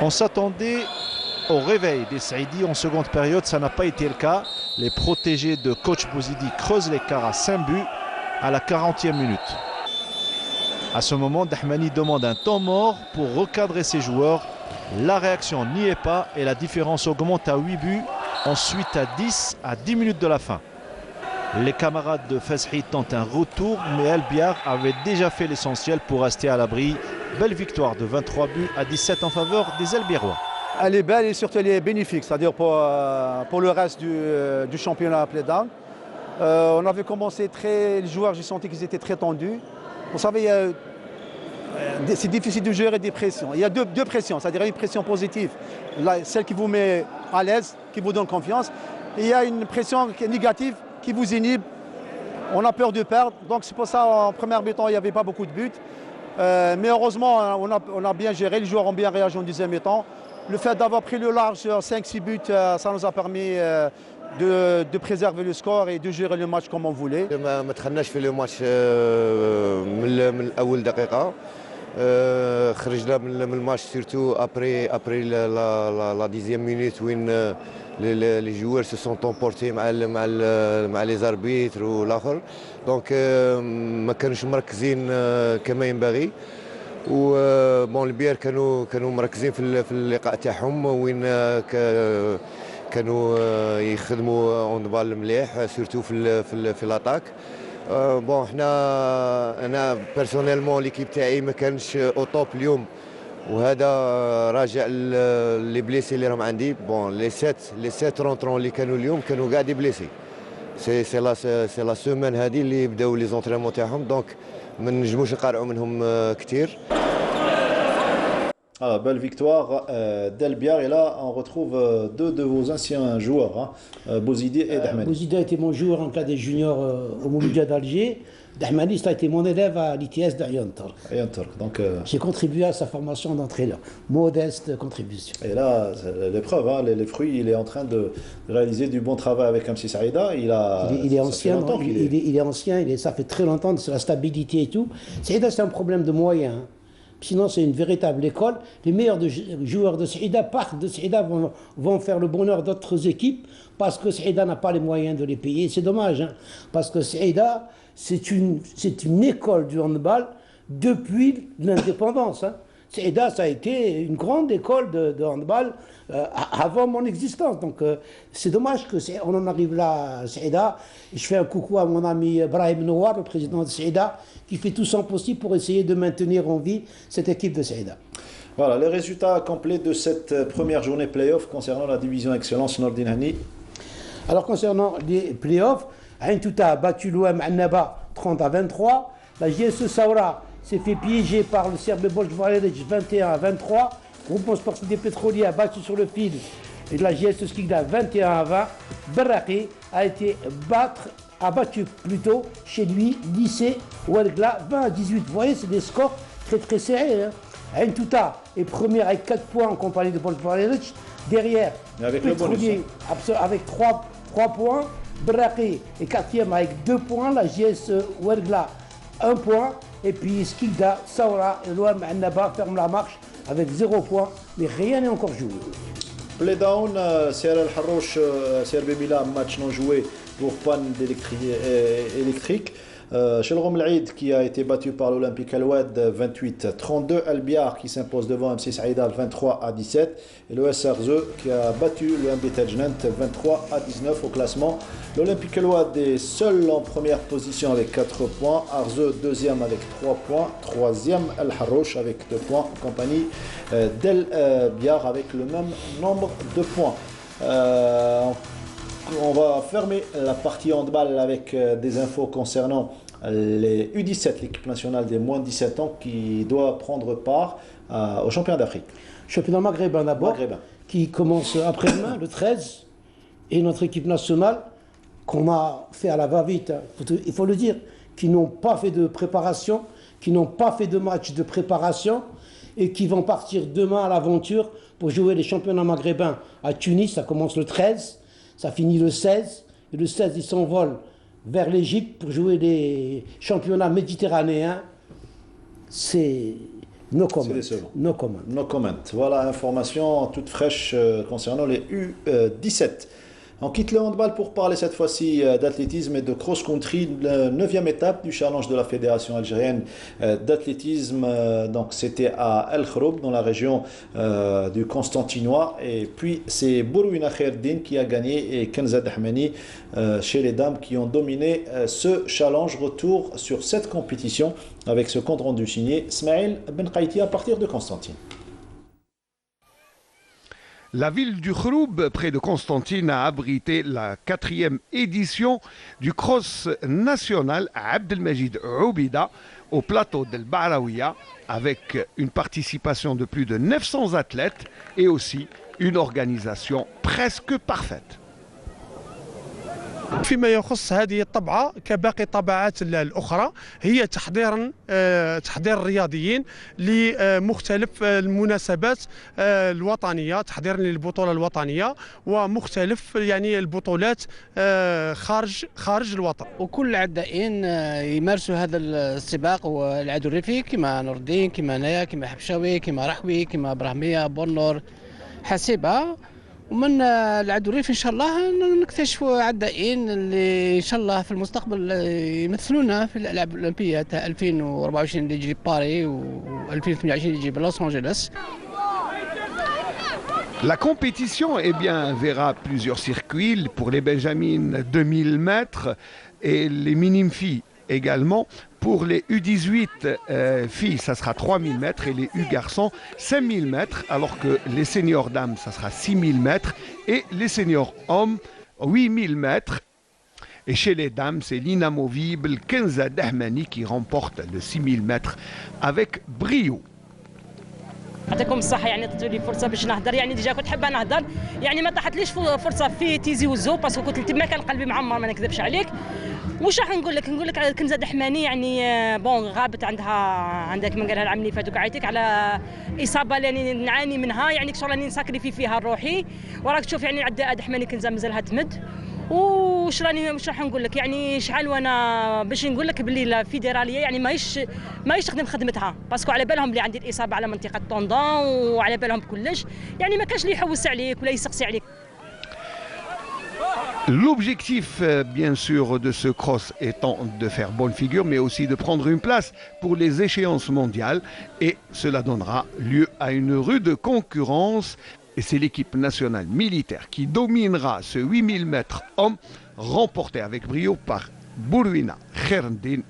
On s'attendait au réveil des Saïdi en seconde période, ça n'a pas été le cas. Les protégés de coach Bouzidi creusent l'écart à 5 buts à la 40e minute. À ce moment, Dahmani demande un temps mort pour recadrer ses joueurs. La réaction n'y est pas et la différence augmente à 8 buts, ensuite à 10 à 10 minutes de la fin. Les camarades de Fesri tentent un retour, mais El Biar avait déjà fait l'essentiel pour rester à l'abri. Belle victoire de 23 buts à 17 en faveur des El Biarrois. Elle est belle et surtout elle est bénéfique, c'est-à-dire pour le reste du championnat à Playdown. On avait commencé les joueurs, j'ai senti qu'ils étaient très tendus. Vous savez, c'est difficile de gérer des pressions. Il y a deux pressions, c'est-à-dire une pression positive, celle qui vous met à l'aise, qui vous donne confiance. Et il y a une pression négative qui vous inhibe. On a peur de perdre, donc c'est pour ça en première mi-temps il n'y avait pas beaucoup de buts. Mais heureusement on a bien géré, les joueurs ont bien réagi en deuxième mi-temps. Le fait d'avoir pris le large sur 5-6 buts, ça nous a permis de préserver le score et de gérer le match comme on voulait. ما دخلناش في لو ماتش من اول دقيقه خرجنا من الماتش سيرتو ابري لا ديزيام مينوت وين les joueurs se sont emportés مع les arbitres والاخر دونك ما كانوش مركزين كما ينبغي و بون البيار كانوا مركزين في اللقاء تاعهم وين كانوا يخدموا اون بال مليح سورتو في لاتاك بون انا بيرسونيلمون ليكيب تاعي ما كانش او توب اليوم وهذا راجع لي بليسي اللي راهم عندي بون لي سيت رونترون اللي كانوا اليوم كانوا كاع دي بليسي سي لا سيمين هذه اللي بداو لي زونطرينمون تاعهم دونك ما نجموش نقارعوا منهم كثير. Ah, belle victoire d'El-Biar. Et là, on retrouve deux de vos anciens joueurs, Bouzidi et Dahmani. Bouzidi a été mon joueur en cas des juniors au Mouloudia d'Alger. Dahmani, ça a été mon élève à l'ITS d'Ayan Turk. Donc, j'ai contribué à sa formation d'entraîneur. Modeste contribution. Et là, l'épreuve, les fruits, il est en train de réaliser du bon travail avec Amsi Saïda. Il est ancien, il est ancien, ça fait très longtemps, c'est la stabilité et tout. Saïda, c'est un problème de moyens. Sinon, c'est une véritable école. Les meilleurs joueurs de Saïda partent de Saïda, vont faire le bonheur d'autres équipes parce que Saïda n'a pas les moyens de les payer. C'est dommage, hein, parce que Saïda, c'est une école du handball depuis l'indépendance. Hein. Saïda, ça a été une grande école de handball avant mon existence. Donc, c'est dommage qu'on en arrive là à Saïda. Je fais un coucou à mon ami Brahim Nouar, le président de Saïda, qui fait tout son possible pour essayer de maintenir en vie cette équipe de Saïda. Voilà, les résultats complets de cette première journée play-off concernant la division Excellence Nordin Hani. Alors, concernant les play-offs, Ain Touta a battu l'OM Annaba 30-23. La JSE Saoura s'est fait piéger par le Serbe Bolj-Valeric 21-23. Groupement sportif des pétroliers a battu sur le fil et la JSE Skikda 21-20. Berraqi a battu plutôt chez lui lycée Ouergla 20-18. Vous voyez, c'est des scores très très serrés. Hein. Ain Touta est première avec 4 points en compagnie de Bolj-Valeric. Derrière, avec pétrolier le bonus, avec 3 points. Berraqi est 4e avec 2 points. La JSE Ouergla 1 point. Et puis Skikda, Saoura et l'OM Annaba ferment la marche avec 0 point, mais rien n'est encore joué. Playdown, CR El Harrouch, CRB Milan, match non joué pour panne électrique. Shelrom Laïd qui a été battu par l'Olympique Al-Oued 28-32. Al-Biar qui s'impose devant MC Saïda 23-17. Et le SRZE qui a battu le MB Tajnant 23-19 au classement. L'Olympique Al-Oued est seul en première position avec 4 points. Arze deuxième avec 3 points. Troisième Al-Harrouch avec 2 points. En compagnie d'El-Biar avec le même nombre de points. On va fermer la partie handball avec des infos concernant les U17, l'équipe nationale des moins de 17 ans qui doit prendre part au championnat d'Afrique. Championnat maghrébin d'abord, qui commence après-demain, le 13, et notre équipe nationale, qu'on a fait à la va-vite, il faut le dire, qui n'ont pas fait de préparation, qui n'ont pas fait de match de préparation, et qui vont partir demain à l'aventure pour jouer les championnats maghrébins à Tunis. Ça commence le 13. Ça finit le 16, et le 16, ils s'envolent vers l'Égypte pour jouer les championnats méditerranéens. C'est no comment. No comment. No comment. Voilà, information toute fraîche concernant les U17. On quitte le handball pour parler cette fois-ci d'athlétisme et de cross-country, la 9e étape du challenge de la Fédération algérienne d'athlétisme. Donc c'était à El Khroub, dans la région du Constantinois. Et puis c'est Bourouina Khairdine qui a gagné et Kenza Dahmani chez les dames qui ont dominé ce challenge. Retour sur cette compétition avec ce compte rendu signé Smaïl Ben Qaïti à partir de Constantine. La ville du Khroub, près de Constantine, a abrité la 4e édition du cross national à Abdelmajid Oubida au plateau d'El Baaraouia, avec une participation de plus de 900 athlètes et aussi une organisation presque parfaite. فيما يخص هذه الطبعة كباقي الطبعات الأخرى هي تحضير الرياضيين لمختلف المناسبات الوطنية، تحضير للبطولة الوطنية ومختلف يعني البطولات خارج الوطن. وكل العدائين يمارسوا هذا السباق والعدو الريفي كما نور الدين كما انايا كما حبشاوي كما رحوي كما ابراهيميه بونور حاسبه. ومن العدو الريفي ان شاء الله نكتشفوا عدائين اللي ان شاء الله في المستقبل يمثلونا في الالعاب الاولمبيه تاع 2024 اللي يجي باري و2028 اللي يجي بلوس انجلوس. La compétition verra plusieurs circuits pour les benjamines 2000 mètres et les minimes filles également. Pour les U18 filles, ça sera 3000 mètres et les U garçons 5000 mètres, alors que les seniors dames, ça sera 6000 mètres et les seniors hommes 8000 mètres. Et chez les dames, c'est l'inamovible Kenza Dahmani qui remporte le 6000 mètres avec brio. يعطيكم الصحة يعني عطيتوا لي فرصة باش نهضر يعني ديجا كنت حابة نهضر يعني ما طاحتليش فرصة في تيزي وزو باسكو كنت ما كان قلبي معمر ما نكذبش عليك. واش راح نقول لك على كنزة دحماني يعني بون غابت عندها كما قالها العام اللي فات وقعيتك على إصابة اللي نعاني منها يعني شغل راني نساكريفي فيها روحي وراك تشوف يعني عندها دحماني كنزة مازالها تمد. واش راح نقول لك يعني شحال وانا باش نقول لك باللي الفيدراليه يعني ماهيش تخدم خدمتها باسكو على بالهم اللي عندي الاصابه على منطقه طوندون وعلى بالهم بكلش يعني ما كانش اللي يحوس عليك ولا يسقسي عليك. L'objectif, bien sûr, de ce cross étant de faire bonne figure, mais aussi de prendre une place pour les échéances mondiales. Et cela donnera lieu à une rude concurrence. Et c'est l'équipe nationale militaire qui dominera ce 8000 mètres hommes, remporté avec brio par Bourouina Kherndin.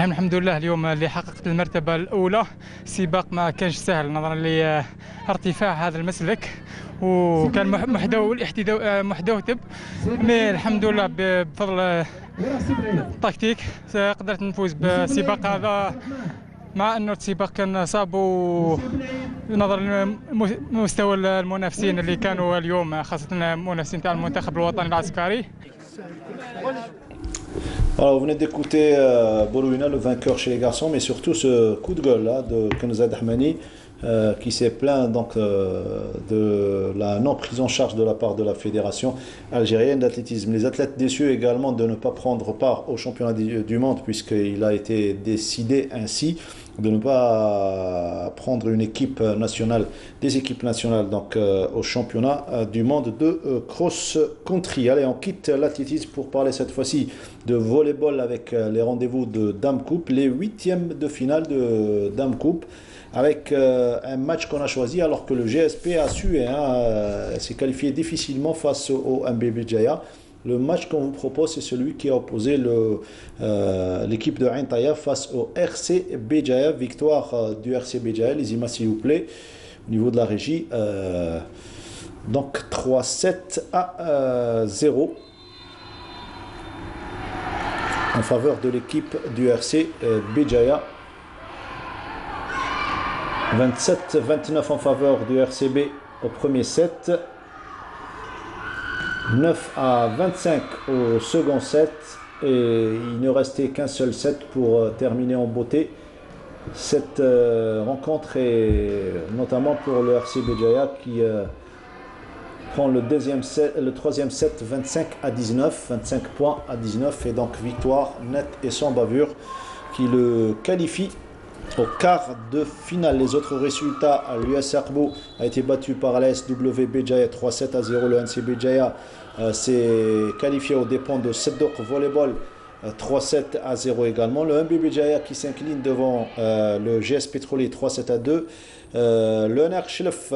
الحمد لله اليوم اللي حققت المرتبة الأولى. سباق ما كانش سهل نظرا لارتفاع هذا المسلك وكان محدوثب مي الحمد لله بفضل التكتيك قدرت نفوز بالسباق هذا مع انه السباق كان صعب ونظرا لمستوى المنافسين اللي كانوا اليوم خاصة المنافسين تاع المنتخب الوطني العسكري. Alors, vous venez d'écouter Bourouina, le vainqueur chez les garçons, mais surtout ce coup de gueule là, de Kenza Dahmani qui s'est plaint donc, de la non-prise en charge de la part de la Fédération algérienne d'athlétisme. Les athlètes déçus également de ne pas prendre part au championnat du monde puisqu'il a été décidé ainsi de ne pas prendre une équipe nationale, des équipes nationales donc, au championnat du monde de cross-country. Allez, on quitte l'athlétisme pour parler cette fois-ci de volleyball avec les rendez-vous de Dame Coupe, les 8e de finale de Dame Coupe, avec un match qu'on a choisi alors que le GSP a su s'est qualifié difficilement face au MB Béjaïa. Le match qu'on vous propose, c'est celui qui a opposé l'équipe de Ain Taïa face au RC Béjaïa. Victoire du RC Béjaïa, les images s'il vous plaît, au niveau de la régie. Donc 3-7 à 0 en faveur de l'équipe du RC Béjaïa. 27-29 en faveur du RCB au premier set. 9-25 au second set. Et il ne restait qu'un seul set pour terminer en beauté cette rencontre, et notamment pour le RC Béjaïa qui prend le troisième set 25-19, 25 points à 19, et donc victoire nette et sans bavure qui le qualifie au quart de finale. Les autres résultats, l'US Arbou a été battu par l'ASW Béjaïa 3-7 à 0. Le NC Béjaïa s'est qualifié aux dépens de Sedok Volleyball 3-7 à 0 également. Le MB Béjaïa qui s'incline devant le GS Pétrolier 3-7 à 2. Le NR Chlef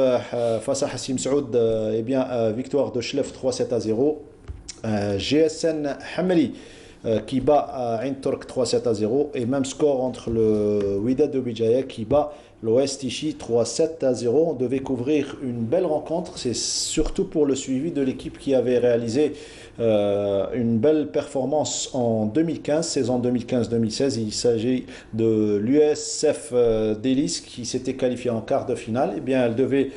face à Hassim Saoud, victoire de Chlef 3-7 à 0. GSN Hameli qui bat Ain Tork 3-7-0 et même score entre le Wydad de Béjaïa qui bat l'OS Tichy 3-7-0. On devait couvrir une belle rencontre, c'est surtout pour le suivi de l'équipe qui avait réalisé une belle performance en 2015, saison 2015-2016. Il s'agit de l'USF Délice qui s'était qualifiée en quart de finale. Eh bien, elle devait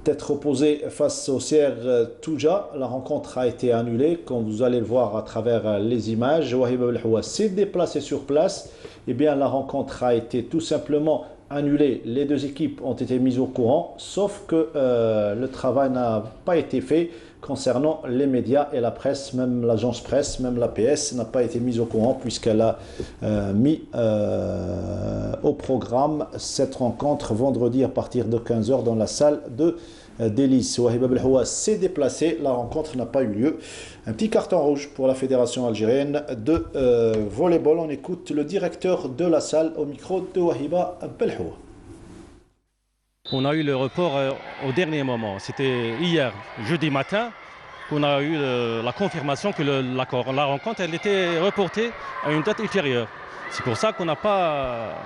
être opposée face au CR Touja. La rencontre a été annulée, comme vous allez le voir à travers les images. Wahib Belhoua s'est déplacé sur place. Eh bien, la rencontre a été tout simplement annulée. Les deux équipes ont été mises au courant, sauf que le travail n'a pas été fait concernant les médias et la presse, même l'agence presse, même l'APS n'a pas été mise au courant puisqu'elle a mis au programme cette rencontre vendredi à partir de 15h dans la salle de Délice. Wahib Belhoua s'est déplacé, la rencontre n'a pas eu lieu. Un petit carton rouge pour la Fédération algérienne de volleyball. On écoute le directeur de la salle au micro de Wahiba Belhoua. On a eu le report au dernier moment. C'était hier, jeudi matin, qu'on a eu la confirmation que la rencontre elle était reportée à une date ultérieure. C'est pour ça qu'on n'a pas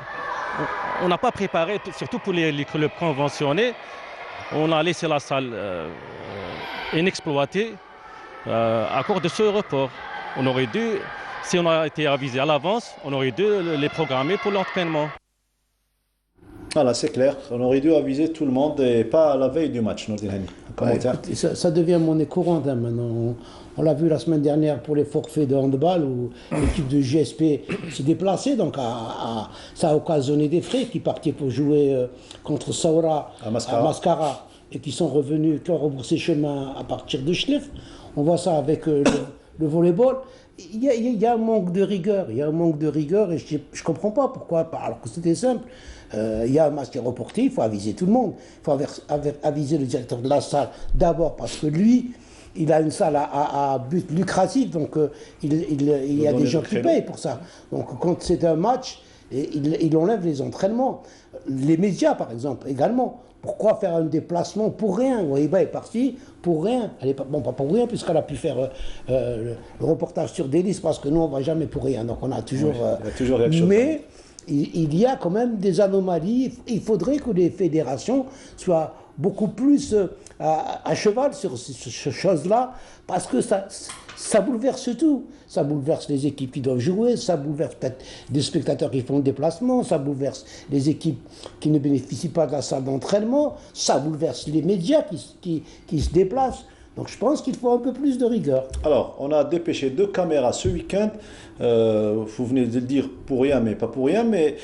préparé, surtout pour les clubs conventionnés. On a laissé la salle inexploitée à cause de ce report. On aurait dû, si on a été avisé à l'avance, on aurait dû les programmer pour l'entraînement. Voilà, c'est clair. On aurait dû aviser tout le monde et pas à la veille du match. Ça devient monnaie courante hein, maintenant. On l'a vu la semaine dernière pour les forfaits de handball où l'équipe de GSP s'est déplacée. Donc ça a occasionné des frais qui partaient pour jouer contre Saoura à Mascara et qui sont revenus, qui ont rebroussé chemin à partir de Schleff. On voit ça avec le volleyball. Il y a un manque de rigueur. Il y a un manque de rigueur et je ne comprends pas pourquoi. Alors que c'était simple. Il y a un match qui est reporté, il faut aviser tout le monde. Il faut aviser le directeur de la salle d'abord parce que lui, il a une salle à but lucratif, donc il y a des gens qui payent pour ça. Donc quand c'est un match, il enlève les entraînements. Les médias, par exemple, également. Pourquoi faire un déplacement pour rien? Wahiba est partie pour rien. Elle est pas pour rien, puisqu'elle a pu faire le reportage sur Délice, parce que nous, on ne va jamais pour rien. Donc on a toujours... mais il y a quand même des anomalies. Il faudrait que les fédérations soient beaucoup plus à cheval sur ces choses-là, parce que ça bouleverse tout. Ça bouleverse les équipes qui doivent jouer, ça bouleverse peut-être des spectateurs qui font le déplacement, ça bouleverse les équipes qui ne bénéficient pas de la salle d'entraînement, ça bouleverse les médias qui se déplacent. Donc je pense qu'il faut un peu plus de rigueur. Alors, on a dépêché 2 caméras ce week-end. Vous venez de le dire pour rien, mais pas pour rien, mais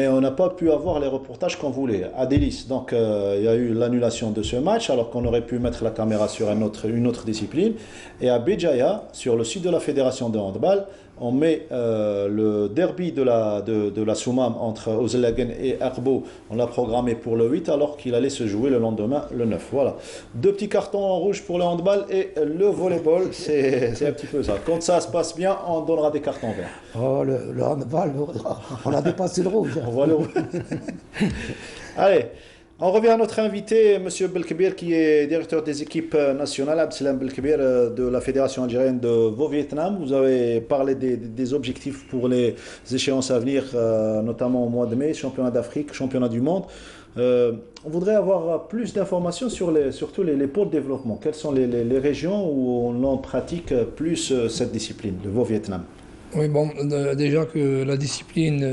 on n'a pas pu avoir les reportages qu'on voulait à Délice. Donc il y a eu l'annulation de ce match, alors qu'on aurait pu mettre la caméra sur une autre discipline. Et à Béjaïa, sur le site de la Fédération de handball, on met le derby de la Soumam entre Ouzelagen et Erbo. On l'a programmé pour le 8 alors qu'il allait se jouer le lendemain, le 9. Voilà. 2 petits cartons en rouge pour le handball et le volleyball. C'est un petit peu ça. Quand ça se passe bien, on donnera des cartons verts. Oh, le handball, on a dépassé le rouge. On voit le rouge. Allez. On revient à notre invité, M. Belkebir, qui est directeur des équipes nationales, Abdeslam Belkebir, de la Fédération algérienne de Vaud-Vietnam. Vous avez parlé des objectifs pour les échéances à venir, notamment au mois de mai, championnat d'Afrique, championnat du monde. On voudrait avoir plus d'informations sur surtout les pôles de développement. Quelles sont les régions où on pratique plus cette discipline, le Vaud-Vietnam? Oui, bon, déjà que la discipline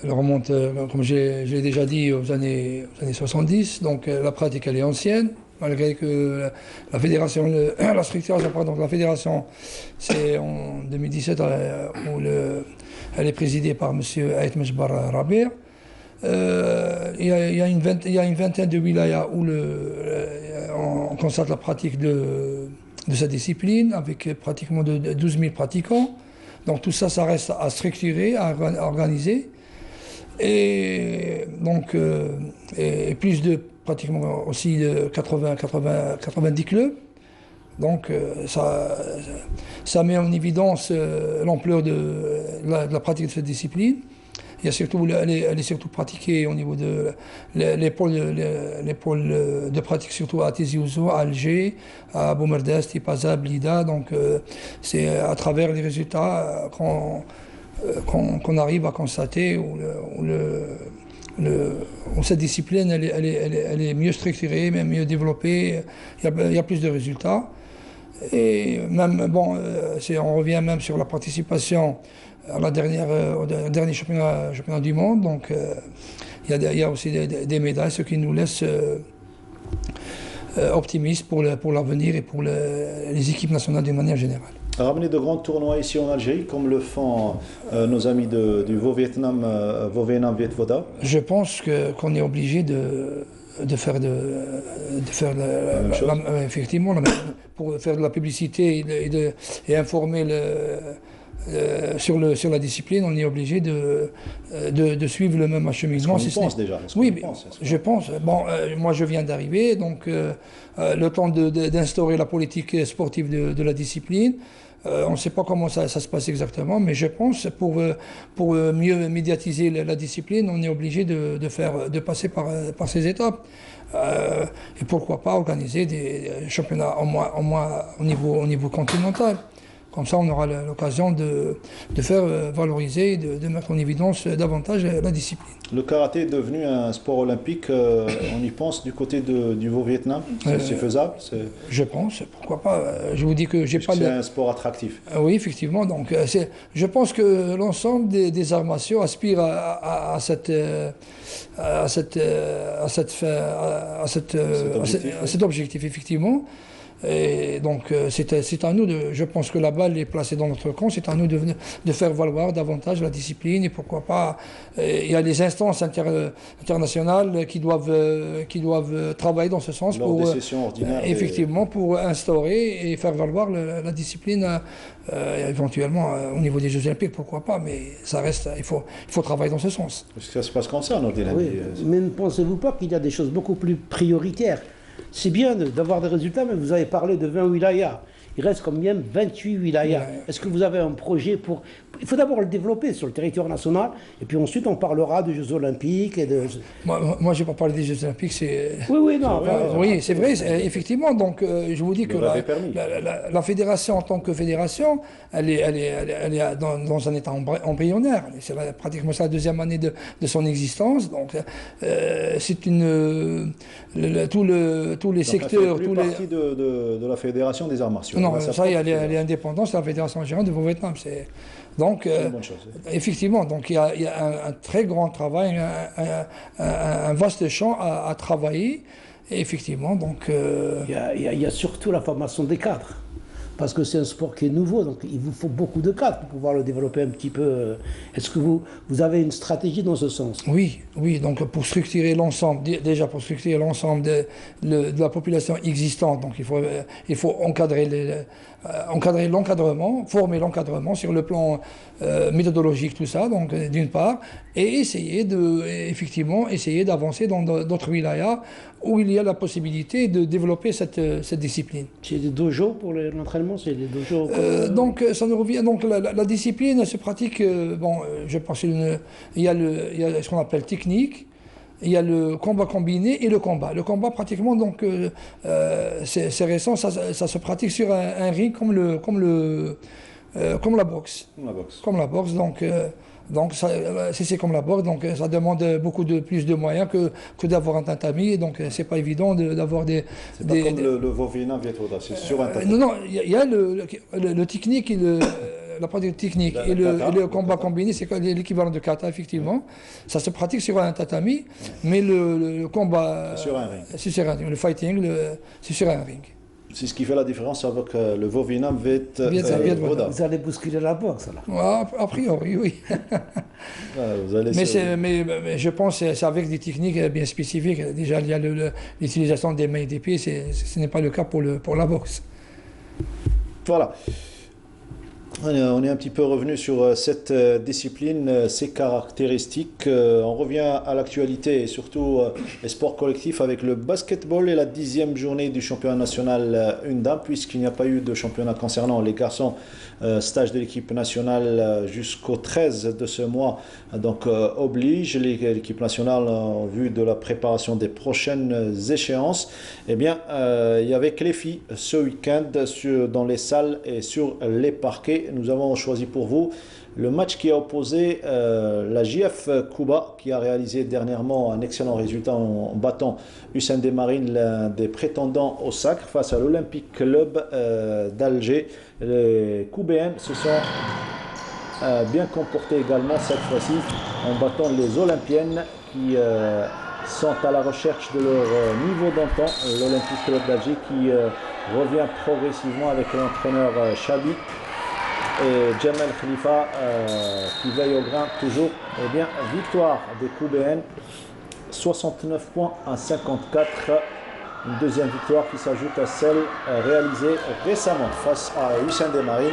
elle remonte, comme j'ai déjà dit, aux années 70, donc la pratique elle est ancienne, malgré que la fédération, la structuration de la fédération, c'est en 2017 où elle est présidée par M. Aït Mejbar Rabir. Il y a une vingtaine de wilayas où on constate la pratique de cette discipline, avec pratiquement 12 000 pratiquants. Donc tout ça, ça reste à structurer, à organiser. Et donc, et plus de pratiquement aussi de 90 clubs. Donc ça met en évidence l'ampleur de la pratique de cette discipline. il y a surtout, elle est surtout pratiquée au niveau de les pôles de pratique, surtout à Tizi Ouzou, à Alger, à Boumerdès, Tipaza, Blida. Donc c'est à travers les résultats qu'on arrive à constater où cette discipline elle est mieux structurée, même mieux développée, il y a plus de résultats. Et même, bon, on revient même sur la participation à au dernier championnat du monde, donc il y a aussi des médailles, ce qui nous laisse optimistes pour l'avenir et pour les équipes nationales d'une manière générale. Ramener de grands tournois ici en Algérie, comme le font nos amis du Vo-Vietnam, Viet-Voda. Je pense qu'on est obligé de faire effectivement pour faire de la publicité et informer sur la discipline, on est obligé de suivre le même acheminement. Est-ce qu'on y pense déjà? Oui, je pense. Bon, moi je viens d'arriver, donc le temps d'instaurer la politique sportive de la discipline. On ne sait pas comment ça se passe exactement, mais je pense pour mieux médiatiser la discipline, on est obligé de passer par ces étapes. Et pourquoi pas organiser des championnats au moins au niveau continental. Comme ça, on aura l'occasion de faire valoriser, de mettre en évidence davantage la discipline. Le karaté est devenu un sport olympique, on y pense du côté du Vo-Vietnam, c'est faisable? Je pense, pourquoi pas. Je vous dis que j'ai pas... C'est un sport attractif. Oui, effectivement. Donc, je pense que l'ensemble des arts martiaux aspirent à cet objectif, effectivement. Et donc c'est à nous je pense que la balle est placée dans notre camp, c'est à nous de faire valoir davantage la discipline et pourquoi pas, il y a des instances internationales qui doivent travailler dans ce sens des sessions ordinaires effectivement pour instaurer et faire valoir la discipline éventuellement au niveau des Jeux Olympiques, pourquoi pas, mais ça reste, il faut travailler dans ce sens. Parce que ça se passe comme ça, oui, mais ne pensez-vous pas qu'il y a des choses beaucoup plus prioritaires? C'est bien d'avoir des résultats, mais vous avez parlé de 20 wilayas. Il reste quand même 28 wilayas. Ouais. Est-ce que vous avez un projet pour... Il faut d'abord le développer sur le territoire national, et puis ensuite on parlera des Jeux Olympiques et de... Moi je n'ai pas parlé des Jeux Olympiques, c'est... Oui, non. Oui, c'est vrai, effectivement. Donc je vous dis que la fédération en tant que fédération, elle est dans un état embryonnaire. C'est pratiquement la deuxième année de son existence. Donc c'est tous les secteurs... Elle fait plus partie de la fédération des arts martiaux. Non, ça, elle est indépendante, c'est la fédération algérienne de Vo-Vietnam. Donc, effectivement, donc il y a un très grand travail, un vaste champ à travailler. Et effectivement, donc... Il y a surtout la formation des cadres. Parce que c'est un sport qui est nouveau, donc il vous faut beaucoup de cadres pour pouvoir le développer un petit peu. Est-ce que vous avez une stratégie dans ce sens? Oui, donc pour structurer l'ensemble, déjà pour structurer l'ensemble de la population existante, donc il faut encadrer l'encadrement, former l'encadrement sur le plan méthodologique, tout ça, donc d'une part, et essayer d'avancer dans d'autres wilayas où il y a la possibilité de développer cette discipline. C'est des dojos pour l'entraînement, c'est des dojos. Donc ça nous revient. Donc la discipline se pratique. Je pense il y a ce qu'on appelle technique. Il y a le combat combiné et le combat. Le combat, pratiquement, donc, c'est récent, ça se pratique sur un ring comme la boxe. Comme la boxe, donc c'est comme la boxe, donc ça demande plus de moyens que d'avoir un tatami, donc c'est pas évident d'avoir des... C'est pas comme le Vo-Vietnam Viet-Voda, c'est sur un tatami. Non, il y a le technique et la pratique technique et le combat combiné, c'est l'équivalent de kata, effectivement. Ça se pratique sur un tatami, mais le combat... C'est sur un ring. C'est sur un ring. Le fighting, c'est sur un ring. C'est ce qui fait la différence avec le Vo-Vietnam Viet-Voda. Vous allez bousculer la boxe, là. A priori, oui. Mais je pense que c'est avec des techniques bien spécifiques. Déjà, il y a l'utilisation des mains et des pieds, ce n'est pas le cas pour la boxe. Voilà. On est un petit peu revenu sur cette discipline, ses caractéristiques. On revient à l'actualité et surtout les sports collectifs avec le basketball et la 10e journée du championnat national UNDAM, puisqu'il n'y a pas eu de championnat concernant les garçons. Stage de l'équipe nationale jusqu'au 13 de ce mois, donc oblige l'équipe nationale en vue de la préparation des prochaines échéances. Eh bien, il y avait que les filles ce week-end dans les salles et sur les parquets. Nous avons choisi pour vous le match qui a opposé la JF Cuba, qui a réalisé dernièrement un excellent résultat en battant Hussein des Marines, l'un des prétendants au sacre, face à l'Olympique Club d'Alger. Les Cubains se sont bien comportés également cette fois-ci en battant les Olympiennes qui sont à la recherche de leur niveau d'antan. L'Olympique Club d'Alger qui revient progressivement avec l'entraîneur Chabi et Jamel Khalifa qui veille au grain toujours. Eh bien, victoire des Cubains, 69 points à 54. Une deuxième victoire qui s'ajoute à celle réalisée récemment face à Hussein des Marines.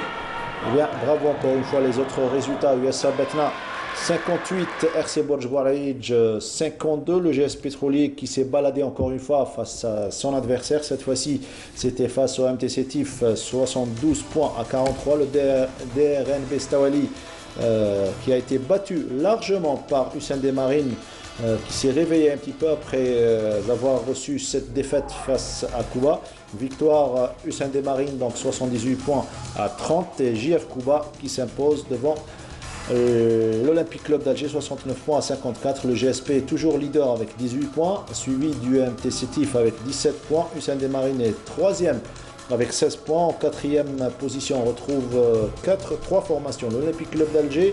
Eh bien, bravo encore une fois les autres résultats. USA Betna 58, RC Borj Bouarij 52. Le GS Pétrolier qui s'est baladé encore une fois face à son adversaire. Cette fois-ci, c'était face au MTC TIF, 72 points à 43. Le DRNB Stawali qui a été battu largement par Hussein des Marines, qui s'est réveillé un petit peu après avoir reçu cette défaite face à Cuba. Victoire Hussein des Marines, donc 78 points à 30, et JF Cuba qui s'impose devant l'Olympique Club d'Alger, 69 points à 54. Le GSP est toujours leader avec 18 points, suivi du MTC TIF avec 17 points. Hussein des Marines est 3e avec 16 points. En 4e position, on retrouve 3 formations. L'Olympique Club d'Alger,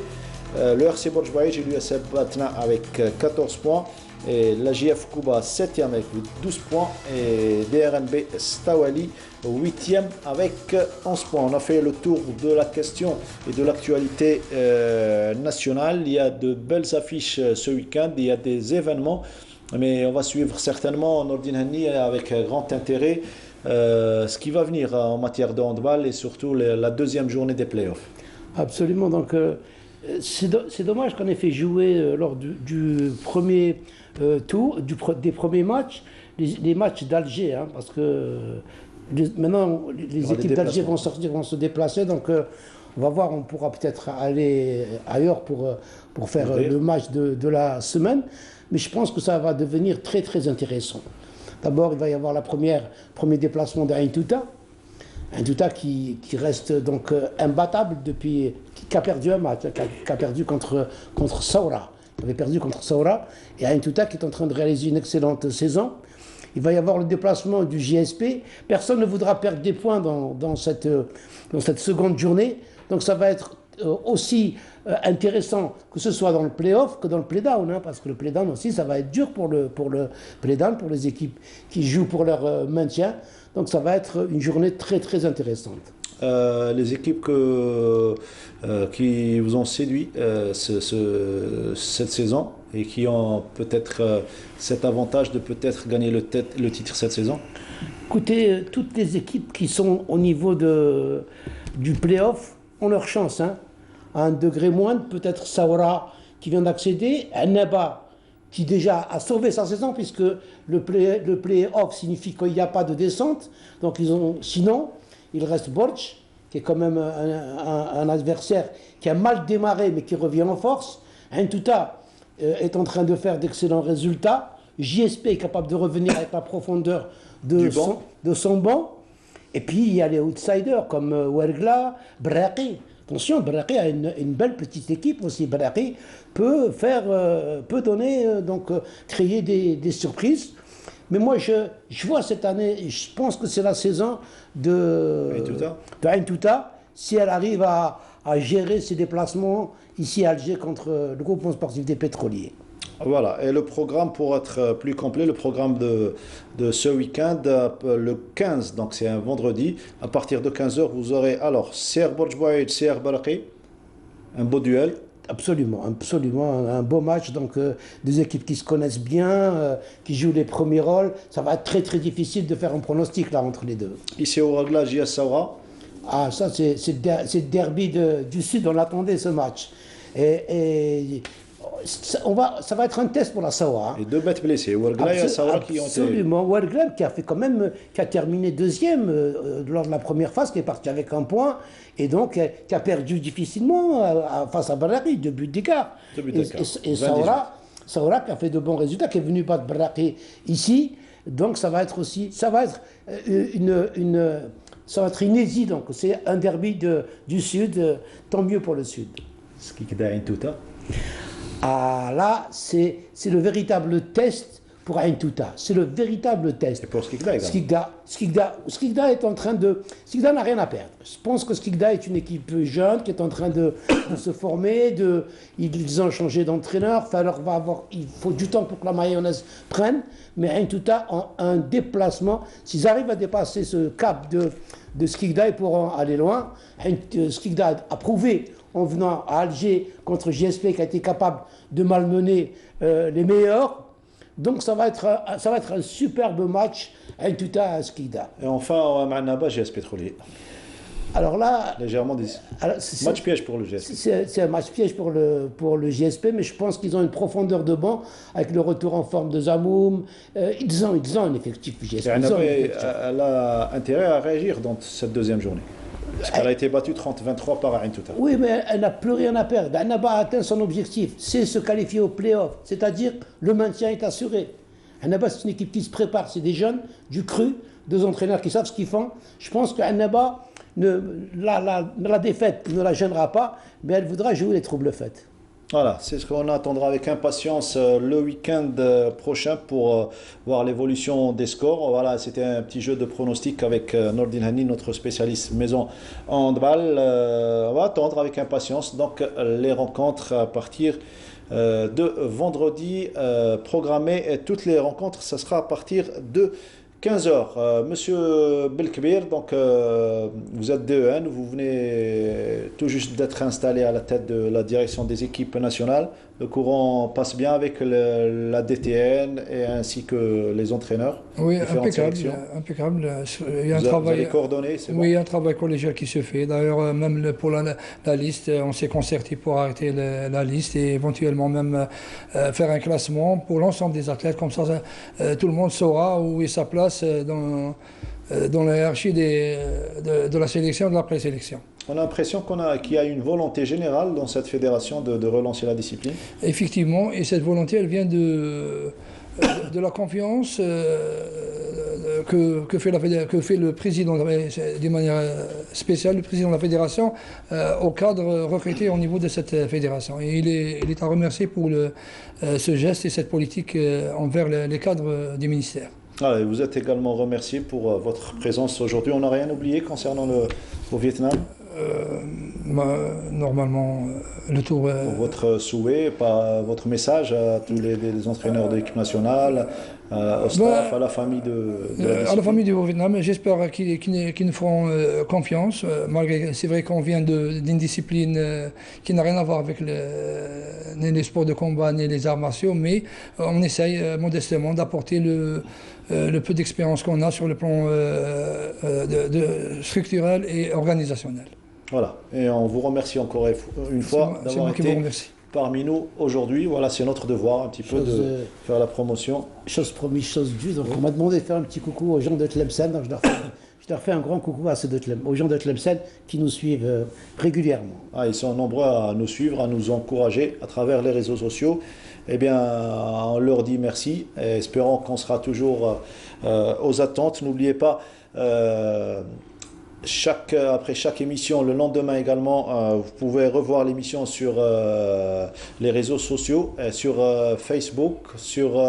le RC Borj Bouarij et l'USF Batna avec 14 points. Et la JF Cuba 7e avec 12 points. Et DRNB Stawali 8e avec 11 points. On a fait le tour de la question et de l'actualité nationale. Il y a de belles affiches ce week-end. Il y a des événements. Mais on va suivre certainement Nordine Hani avec grand intérêt ce qui va venir en matière de handball et surtout la deuxième journée des playoffs. Absolument. Donc, c'est dommage qu'on ait fait jouer lors du premier tour, des premiers matchs, les matchs d'Alger, hein, parce que maintenant les équipes d'Alger vont se déplacer, donc on va voir, on pourra peut-être aller ailleurs pour faire le match de la semaine, mais je pense que ça va devenir très très intéressant. D'abord, il va y avoir premier déplacement d'Ain Touta. Un Touta qui reste donc imbattable depuis, qui a perdu un match, qui a perdu contre Saoura. Il avait perdu contre Saoura. Et un Touta qui est en train de réaliser une excellente saison. Il va y avoir le déplacement du JSP. Personne ne voudra perdre des points dans cette seconde journée. Donc ça va être aussi intéressant que ce soit dans le play-off que dans le play-down, hein, parce que le play-down aussi, ça va être dur pour le play-down, pour les équipes qui jouent pour leur maintien. Donc ça va être une journée très très intéressante. Les équipes qui vous ont séduit cette saison et qui ont peut-être cet avantage de peut-être gagner le titre cette saison? Écoutez, toutes les équipes qui sont au niveau du play-off ont leur chance, hein. À un degré moindre, peut-être Saoura qui vient d'accéder, Annaba qui déjà a sauvé sa saison, puisque le play-off signifie qu'il n'y a pas de descente. Donc sinon, il reste Borj, qui est quand même un adversaire qui a mal démarré, mais qui revient en force. Touta est en train de faire d'excellents résultats. JSP est capable de revenir avec la profondeur de son banc. Et puis, il y a les outsiders comme Ouergla, Braqi. Attention, Braqi a une belle petite équipe aussi. Braqi peut créer des surprises. Mais moi, je vois cette année, je pense que c'est la saison de Ain Touta, si elle arrive à gérer ses déplacements ici à Alger contre le groupement sportif des pétroliers. Voilà, et le programme, pour être plus complet, le programme de ce week-end, le 15, donc c'est un vendredi, à partir de 15h, vous aurez alors CR Borj Bouarij, CR Braqi, un beau duel. Absolument, un beau match, donc des équipes qui se connaissent bien, qui jouent les premiers rôles. Ça va être très très difficile de faire un pronostic là entre les deux. Ici au Ragla, JS Saoura. Ah, ça, c'est le derby du Sud, on attendait ce match. Et ça va être un test pour la Sawa. Et 2 bêtes blessés, Ouargla et Sawa qui ont été... Absolument, Ouargla qui a terminé deuxième lors de la première phase, qui est parti avec 1 point, et donc qui a perdu difficilement face à Barraqi, 2 buts d'écart. Et Sawa qui a fait de bons résultats, qui est venu battre Barraqi ici, donc ça va être inédit, donc c'est un derby du Sud, tant mieux pour le Sud. Ce qui est Ain Touta. Ah là, c'est le véritable test pour Ain Touta. C'est le véritable test. Et pour Skikda également. Skikda est en train de... Skikda n'a rien à perdre. Je pense que Skikda est une équipe jeune qui est en train de se former. Ils ont changé d'entraîneur. Il faut du temps pour que la mayonnaise prenne. Mais Ain Touta a un déplacement. S'ils arrivent à dépasser ce cap de Skikda, ils pourront aller loin. Skikda a prouvé en venant à Alger contre JSP qui a été capable de malmener les meilleurs. Donc ça va être un superbe match Ain Touta à Skikda. Et enfin, Ma'naba, JS Pétrolier. Alors là... Légèrement match piège pour le GSP. C'est un match piège pour le GSP, mais je pense qu'ils ont une profondeur de banc avec le retour en forme de Zamoum. Ils ont un effectif GSP. Elle a intérêt à réagir dans cette deuxième journée. Parce qu'elle a été battue 30-23 par Ain Touta. Oui, mais elle n'a plus rien à perdre. Annaba a atteint son objectif, c'est se qualifier au play-off. C'est-à-dire, le maintien est assuré. Annaba, c'est une équipe qui se prépare. C'est des jeunes, du cru, 2 entraîneurs qui savent ce qu'ils font. Je pense qu'Annaba, la défaite ne la gênera pas, mais elle voudra jouer les troubles faits. Voilà, c'est ce qu'on attendra avec impatience le week-end prochain pour voir l'évolution des scores. Voilà, c'était un petit jeu de pronostic avec Nordin Hani, notre spécialiste maison handball. On va attendre avec impatience donc les rencontres à partir de vendredi programmées. Et toutes les rencontres, ça sera à partir de 15h. Monsieur Belkbir, donc vous êtes DEN, vous venez tout juste d'être installé à la tête de la direction des équipes nationales. Le courant passe bien avec la DTN et ainsi que les entraîneurs. Oui, impeccable. Il y a un travail coordonné, c'est bon. Oui, il y a un travail collégial qui se fait. D'ailleurs, même pour la liste, on s'est concerté pour arrêter la liste et éventuellement même faire un classement pour l'ensemble des athlètes. Comme ça, tout le monde saura où est sa place dans la hiérarchie de la sélection et de la présélection. On a l'impression qu'il y a une volonté générale dans cette fédération de relancer la discipline. Effectivement, et cette volonté, elle vient de la confiance que fait le président, de manière spéciale, le président de la fédération au cadre recruté au niveau de cette fédération. Et il est à remercier pour ce geste et cette politique envers les cadres du ministère. Ah, vous êtes également remercié pour votre présence aujourd'hui. On n'a rien oublié concernant au Vietnam? Normalement, le tour... Votre souhait, votre message à tous les entraîneurs de l'équipe nationale, au staff, à la famille à la famille du Vietnam, j'espère qu'ils nous feront confiance. Malgré, c'est vrai qu'on vient d'une discipline qui n'a rien à voir avec ni les sports de combat ni les arts martiaux, mais on essaye modestement d'apporter le peu d'expérience qu'on a sur le plan structurel et organisationnel. Voilà, et on vous remercie encore une fois d'avoir été parmi nous aujourd'hui. Voilà, c'est notre devoir un petit peu de faire la promotion. Chose promise, chose due. Donc on m'a demandé de faire un petit coucou aux gens de Tlemcen. Donc je leur fais un grand coucou à ceux aux gens de Tlemcen qui nous suivent régulièrement. Ah, ils sont nombreux à nous suivre, à nous encourager à travers les réseaux sociaux. Eh bien, on leur dit merci et espérons qu'on sera toujours aux attentes. N'oubliez pas, après chaque émission, le lendemain également, vous pouvez revoir l'émission sur les réseaux sociaux, sur Facebook, sur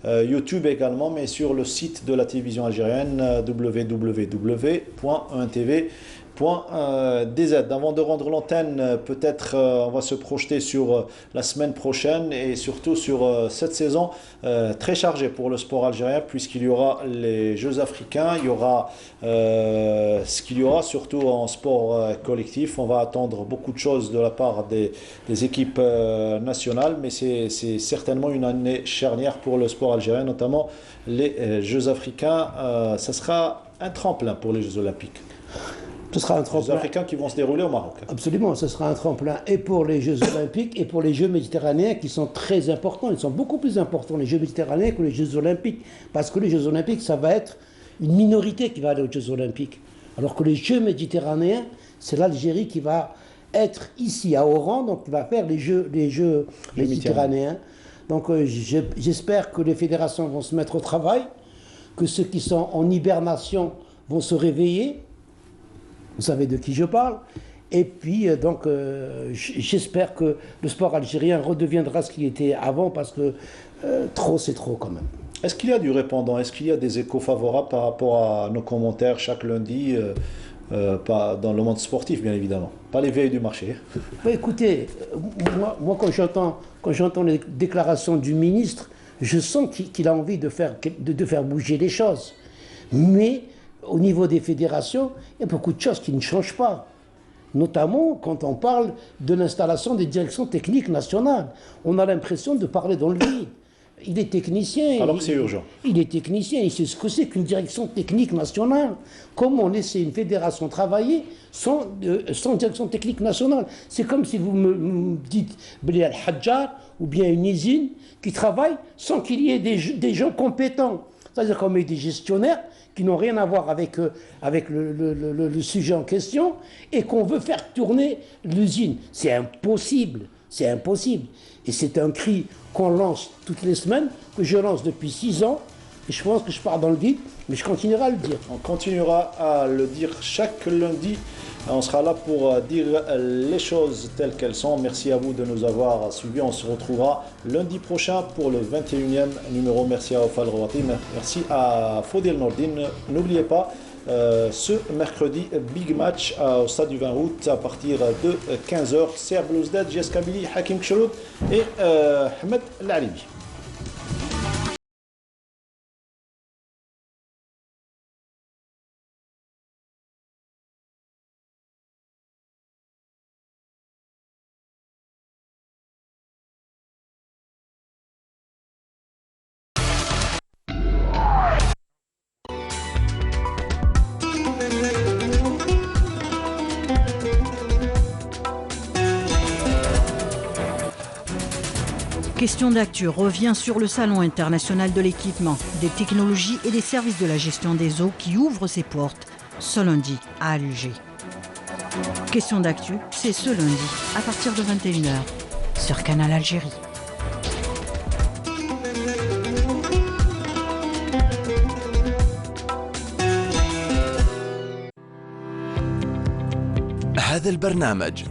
YouTube également, mais sur le site de la télévision algérienne www.untv.dz. Avant de rendre l'antenne, peut-être on va se projeter sur la semaine prochaine et surtout sur cette saison très chargée pour le sport algérien, puisqu'il y aura les Jeux africains, il y aura ce qu'il y aura surtout en sport collectif. On va attendre beaucoup de choses de la part des équipes nationales, mais c'est certainement une année charnière pour le sport algérien, notamment les Jeux africains. Ça sera un tremplin pour les Jeux olympiques. Ce sera un tremplin. Les Africains qui vont se dérouler au Maroc. Absolument, ce sera un tremplin et pour les Jeux Olympiques et pour les Jeux Méditerranéens qui sont très importants. Ils sont beaucoup plus importants, les Jeux Méditerranéens, que les Jeux Olympiques. Parce que les Jeux Olympiques, ça va être une minorité qui va aller aux Jeux Olympiques. Alors que les Jeux Méditerranéens, c'est l'Algérie qui va être ici à Oran, donc qui va faire les Jeux Méditerranéens. Donc j'espère que les fédérations vont se mettre au travail, que ceux qui sont en hibernation vont se réveiller. Vous savez de qui je parle. Et puis, donc, j'espère que le sport algérien redeviendra ce qu'il était avant, parce que trop, c'est trop quand même. Est-ce qu'il y a du répondant? Est-ce qu'il y a des échos favorables par rapport à nos commentaires chaque lundi, pas dans le monde sportif, bien évidemment, pas les veilles du marché? Écoutez, moi quand j'entends les déclarations du ministre, je sens qu'il a envie de faire bouger les choses. Mais au niveau des fédérations, il y a beaucoup de choses qui ne changent pas. Notamment quand on parle de l'installation des directions techniques nationales. On a l'impression de parler dans le vide. Il est technicien. Alors que c'est urgent. Il est technicien, il sait ce que c'est qu'une direction technique nationale. Comment laisser une fédération travailler sans direction technique nationale? C'est comme si vous me dites Bilal Hadjar ou bien une usine qui travaille sans qu'il y ait des gens compétents. C'est-à-dire qu'on met des gestionnaires qui n'ont rien à voir avec le sujet en question et qu'on veut faire tourner l'usine. C'est impossible, c'est impossible. Et c'est un cri qu'on lance toutes les semaines, que je lance depuis 6 ans, et je pense que je pars dans le vide, mais je continuerai à le dire. On continuera à le dire chaque lundi. On sera là pour dire les choses telles qu'elles sont. Merci à vous de nous avoir suivis. On se retrouvera lundi prochain pour le 21e numéro. Merci à Ofal Rouati. Merci à Fodil Nordine. N'oubliez pas, ce mercredi, big match au stade du 20 août à partir de 15h. C'est Ablouzdad, Jess Kabili, Hakim Kcheloud et Ahmed Lalibi. Question d'actu revient sur le Salon international de l'équipement, des technologies et des services de la gestion des eaux qui ouvre ses portes ce lundi à Alger. Question d'actu, c'est ce lundi à partir de 21h sur Canal Algérie. هذا البرنامج